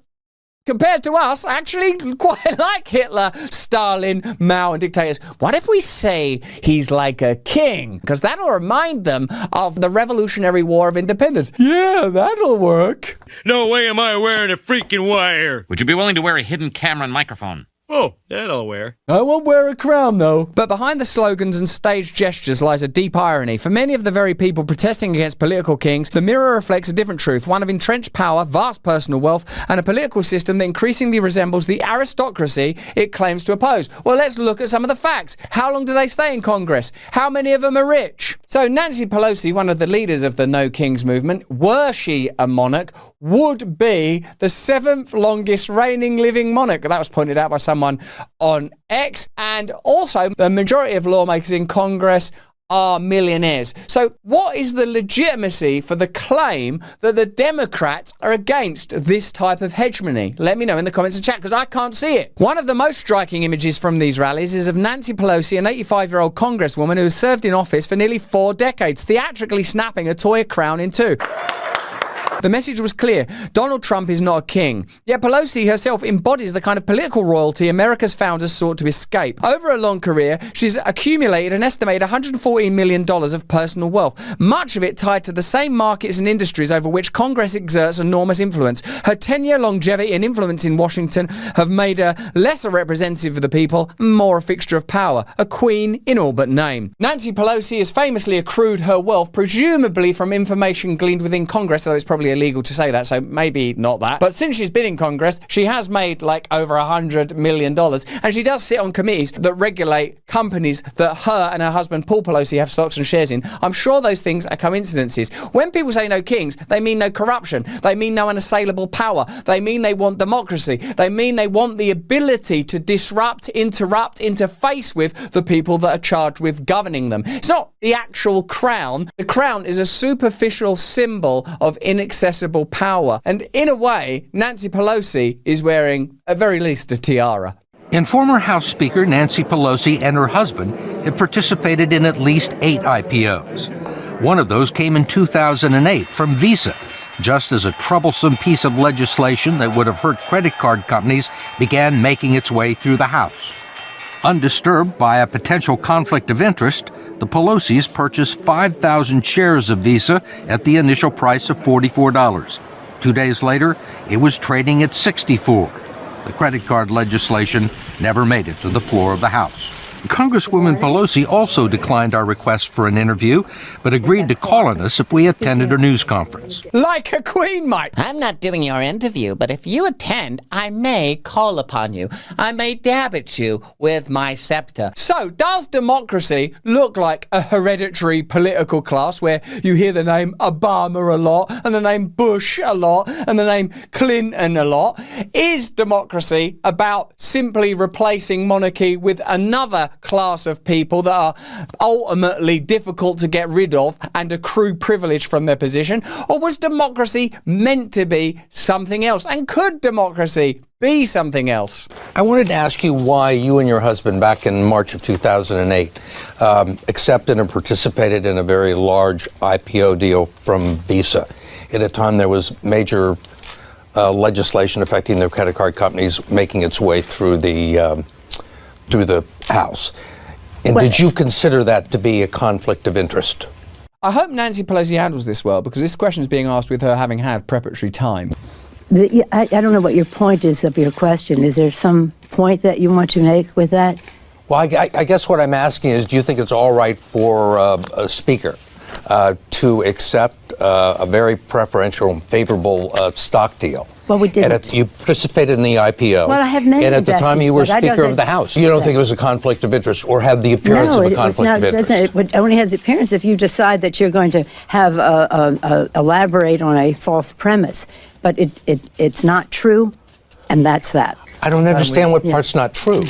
Speaker 4: compared to us, actually quite like Hitler, Stalin, Mao and dictators. What if we say he's like a king? Because that'll remind them of the Revolutionary War of Independence. Yeah, that'll work.
Speaker 22: No way am I wearing a freaking wire.
Speaker 23: Would you be willing to wear a hidden camera and microphone?
Speaker 22: Oh, that I'll wear.
Speaker 4: I won't wear a crown, though. But behind the slogans and staged gestures lies a deep irony. For many of the very people protesting against political kings, the mirror reflects a different truth, one of entrenched power, vast personal wealth, and a political system that increasingly resembles the aristocracy it claims to oppose. Well, let's look at some of the facts. How long do they stay in Congress? How many of them are rich? So Nancy Pelosi, one of the leaders of the No Kings movement, were she a monarch, would be the 7th longest reigning living monarch. That was pointed out by someone on X. And also, the majority of lawmakers in Congress are millionaires. So what is the legitimacy for the claim that the Democrats are against this type of hegemony? Let me know in the comments and chat, because I can't see it. One of the most striking images from these rallies is of Nancy Pelosi, an 85-year-old congresswoman who has served in office for nearly 4 decades, theatrically snapping a toy crown in two. The message was clear. Donald Trump is not a king. Yet Pelosi herself embodies the kind of political royalty America's founders sought to escape. Over a long career, she's accumulated an estimated $114 million of personal wealth, much of it tied to the same markets and industries over which Congress exerts enormous influence. Her 10-year longevity and influence in Washington have made her less a representative of the people, more a fixture of power, a queen in all but name. Nancy Pelosi has famously accrued her wealth, presumably from information gleaned within Congress, though it's probably illegal to say that, so maybe not that. But since she's been in Congress, she has made like over $100 million, and she does sit on committees that regulate companies that her and her husband Paul Pelosi have stocks and shares in. I'm sure those things are coincidences. When people say no kings, they mean no corruption. They mean no unassailable power. They mean they want democracy. They mean they want the ability to disrupt, interrupt, interface with the people that are charged with governing them. It's not the actual crown. The crown is a superficial symbol of inaccessible power. And in a way, Nancy Pelosi is wearing, at very least, a tiara.
Speaker 24: And former House Speaker Nancy Pelosi and her husband had participated in at least 8 IPOs. One of those came in 2008 from Visa, just as a troublesome piece of legislation that would have hurt credit card companies began making its way through the House. Undisturbed by a potential conflict of interest, the Pelosi's purchased 5,000 shares of Visa at the initial price of $44. 2 days later, it was trading at $64. The credit card legislation never made it to the floor of the House. Congresswoman Pelosi also declined our request for an interview, but agreed to call on us if we attended her news conference.
Speaker 4: Like a queen, mate.
Speaker 2: I'm not doing your interview, but if you attend, I may call upon you. I may dab at you with my scepter.
Speaker 4: So, does democracy look like a hereditary political class where you hear the name Obama a lot, and the name Bush a lot, and the name Clinton a lot? Is democracy about simply replacing monarchy with another class of people that are ultimately difficult to get rid of and accrue privilege from their position? Or was democracy meant to be something else? And could democracy be something else?
Speaker 24: I wanted to ask you why you and your husband, back in March of 2008, accepted and participated in a very large IPO deal from Visa. At a time there was major legislation affecting the credit card companies making its way through the House. And did you consider that to be a conflict of interest?
Speaker 4: I hope Nancy Pelosi handles this well, because this question is being asked with her having had preparatory time.
Speaker 21: I don't know what your point is of your question. Is there some point that you want to make with that?
Speaker 24: Well, I guess what I'm asking is, do you think it's all right for a speaker to accept a very preferential and favorable stock deal?
Speaker 21: Well, we didn't.
Speaker 24: You participated in the IPO.
Speaker 21: Well, I have many
Speaker 24: and at the time you were
Speaker 21: investments, but I
Speaker 24: Speaker
Speaker 21: don't
Speaker 24: of the House. You don't think it was a conflict of interest, or had the appearance of a conflict of interest?
Speaker 21: It only has the appearance if you decide that you're going to have elaborate on a false premise. But it's not true, and that's that.
Speaker 24: I don't understand what part's not true.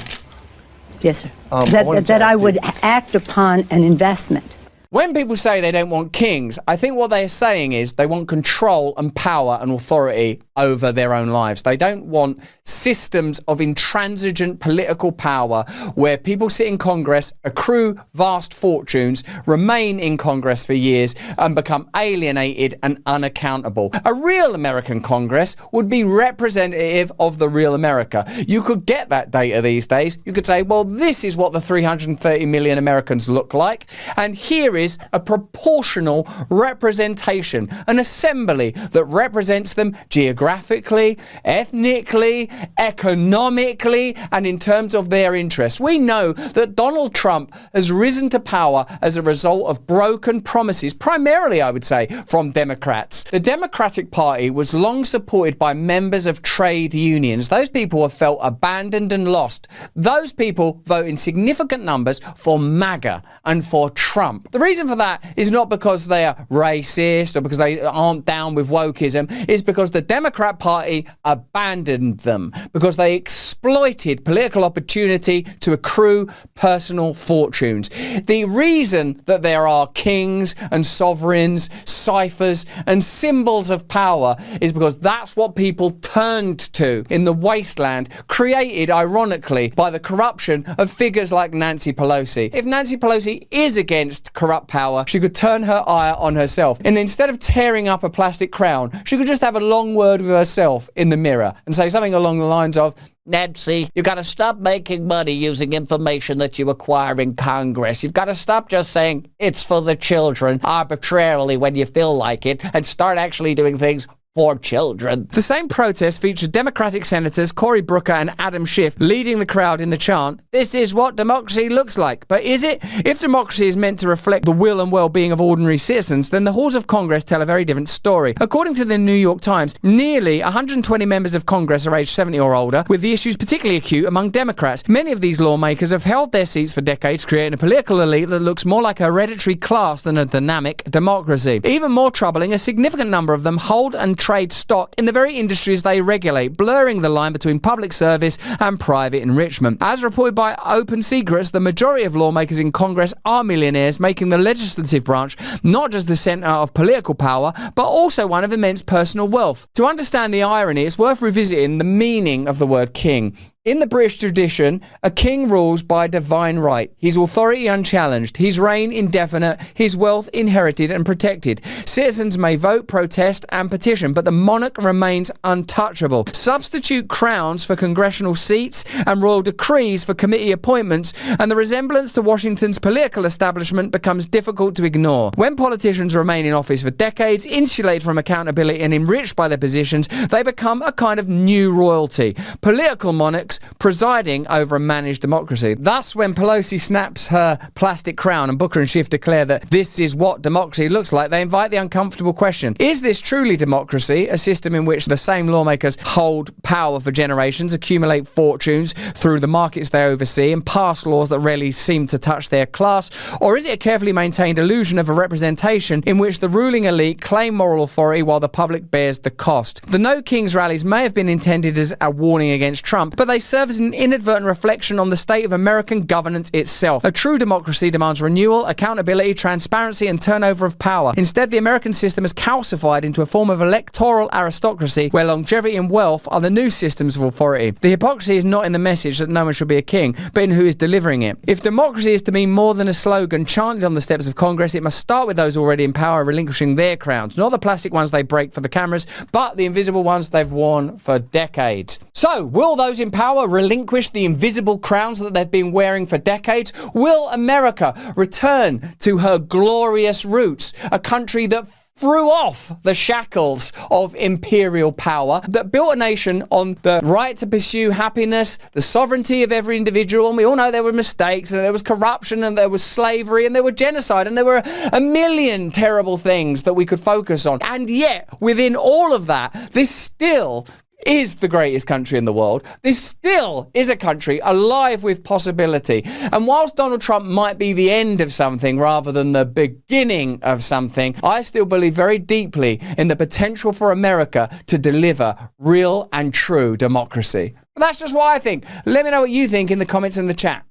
Speaker 21: Yes, sir. That I would act upon an investment.
Speaker 4: When people say they don't want kings, I think what they're saying is they want control and power and authority over their own lives. They don't want systems of intransigent political power where people sit in Congress, accrue vast fortunes, remain in Congress for years, and become alienated and unaccountable. A real American Congress would be representative of the real America. You could get that data these days. You could say, well, this is what the 330 million Americans look like, and here is a proportional representation, an assembly that represents them geographically, ethnically, economically, and in terms of their interests. We know that Donald Trump has risen to power as a result of broken promises, primarily, I would say, from Democrats. The Democratic Party was long supported by members of trade unions. Those people have felt abandoned and lost. Those people vote in significant numbers for MAGA and for Trump. The reason for that is not because they are racist or because they aren't down with wokeism. It's because the Democrat Party abandoned them, because they exploited political opportunity to accrue personal fortunes. The reason that there are kings and sovereigns, ciphers and symbols of power is because that's what people turned to in the wasteland created, ironically, by the corruption of figures like Nancy Pelosi. If Nancy Pelosi is against corrupt power, she could turn her ire on herself. And instead of tearing up a plastic crown, she could just have a long word with herself in the mirror and say something along the lines of,
Speaker 2: Nancy, you got to stop making money using information that you acquire in Congress. You've got to stop just saying it's for the children arbitrarily when you feel like it and start actually doing things for children.
Speaker 4: The same protest featured Democratic Senators Cory Booker and Adam Schiff leading the crowd in the chant, "This is what democracy looks like." But is it? If democracy is meant to reflect the will and well-being of ordinary citizens, then the halls of Congress tell a very different story. According to the New York Times, nearly 120 members of Congress are aged 70 or older, with the issues particularly acute among Democrats. Many of these lawmakers have held their seats for decades, creating a political elite that looks more like a hereditary class than a dynamic democracy. Even more troubling, a significant number of them hold and trade stock in the very industries they regulate, blurring the line between public service and private enrichment. As reported by Open Secrets, the majority of lawmakers in Congress are millionaires, making the legislative branch not just the center of political power, but also one of immense personal wealth. To understand the irony, it's worth revisiting the meaning of the word king. In the British tradition, a king rules by divine right, his authority unchallenged, his reign indefinite, his wealth inherited and protected. Citizens may vote, protest and petition, but the monarch remains untouchable. Substitute crowns for congressional seats and royal decrees for committee appointments, and the resemblance to Washington's political establishment becomes difficult to ignore. When politicians remain in office for decades, insulated from accountability and enriched by their positions, they become a kind of new royalty. Political monarchs oligarchs presiding over a managed democracy. Thus, when Pelosi snaps her plastic crown and Booker and Schiff declare that this is what democracy looks like, they invite the uncomfortable question: is this truly democracy, a system in which the same lawmakers hold power for generations, accumulate fortunes through the markets they oversee, and pass laws that rarely seem to touch their class? Or is it a carefully maintained illusion of a representation in which the ruling elite claim moral authority while the public bears the cost? The No Kings rallies may have been intended as a warning against Trump, but they serve as an inadvertent reflection on the state of American governance itself. A true democracy demands renewal, accountability, transparency, and turnover of power. Instead, the American system has calcified into a form of electoral aristocracy where longevity and wealth are the new systems of authority. The hypocrisy is not in the message that no one should be a king, but in who is delivering it. If democracy is to mean more than a slogan chanted on the steps of Congress, it must start with those already in power relinquishing their crowns, not the plastic ones they break for the cameras, but the invisible ones they've worn for decades. So, will those in power relinquish the invisible crowns that they've been wearing for decades? Will America return to her glorious roots, a country that threw off the shackles of imperial power, that built a nation on the right to pursue happiness, the sovereignty of every individual? And we all know there were mistakes, and there was corruption, and there was slavery, and there were genocide, and there were a million terrible things that we could focus on. And yet, within all of that, this still is the greatest country in the world. This still is a country alive with possibility. And whilst Donald Trump might be the end of something rather than the beginning of something, I still believe very deeply in the potential for America to deliver real and true democracy. But that's just what I think. Let me know what you think in the comments in the chat.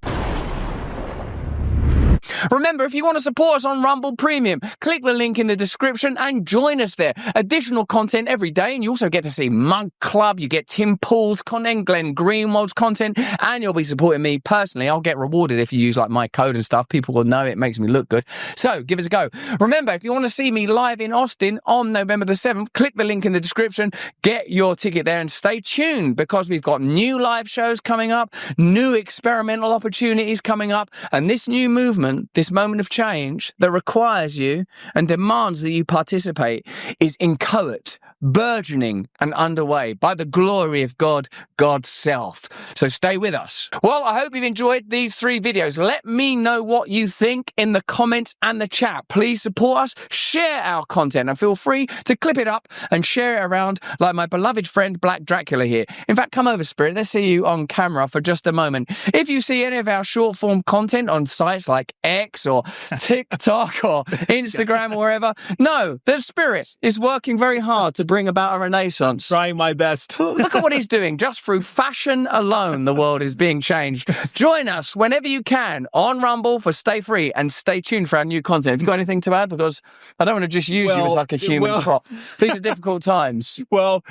Speaker 1: Remember, if you want to support us on Rumble Premium, click the link in the description and join us there. Additional content every day, and you also get to see Mug Club, you get Tim Pool's content, Glenn Greenwald's content, and you'll be supporting me personally. I'll get rewarded if you use like my code and stuff. People will know it makes me look good. So give us a go. Remember, if you want to see me live in Austin on November the 7th, click the link in the description, get your ticket there, and stay tuned because we've got new live shows coming up, new experimental opportunities coming up, and this new movement, this moment of change that requires you and demands that you participate, is inchoate, burgeoning and underway by the glory of God, God's self. So stay with us. Well, I hope you've enjoyed these 3 videos. Let me know what you think in the comments and the chat. Please support us, share our content, and feel free to clip it up and share it around like my beloved friend Black Dracula here. In fact, come over, Spirit. Let's see you on camera for just a moment. If you see any of our short form content on sites like X or TikTok or Instagram or wherever, know that Spirit is working very hard to bring about a renaissance.
Speaker 3: Trying my best.
Speaker 1: Look at what he's doing. Just through fashion alone, the world is being changed. Join us whenever you can on Rumble for Stay Free, and stay tuned for our new content. Have you got anything to add? Because I don't want to just use you as like a human prop. These are difficult times.
Speaker 3: Well,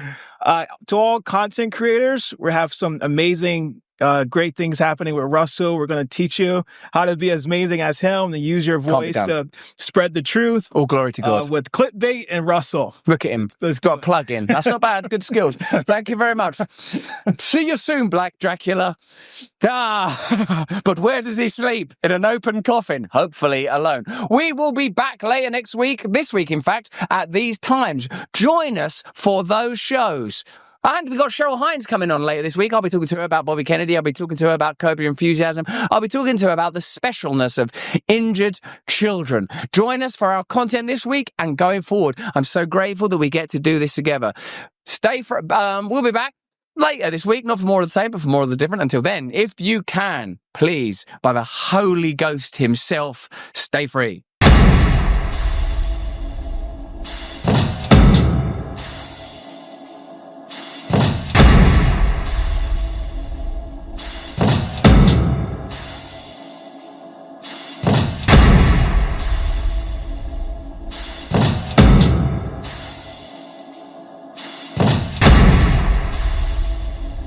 Speaker 3: to all content creators, we have some amazing great things happening with Russell. We're going to teach you how to be as amazing as him and use your voice to spread the truth.
Speaker 1: All glory to God.
Speaker 3: With clickbait and Russell.
Speaker 1: Look at him. He's got a plug in. That's not bad. Good skills. Thank you very much. See you soon, Black Dracula. But where does he sleep? In an open coffin, hopefully alone. We will be back later next week, this week in fact, at these times. Join us for those shows. And we've got Cheryl Hines coming on later this week. I'll be talking to her about Bobby Kennedy. I'll be talking to her about Curb Your Enthusiasm. I'll be talking to her about the specialness of injured children. Join us for our content this week and going forward. I'm so grateful that we get to do this together. We'll be back later this week, not for more of the same, but for more of the different. Until then, if you can, please, by the Holy Ghost himself, stay free.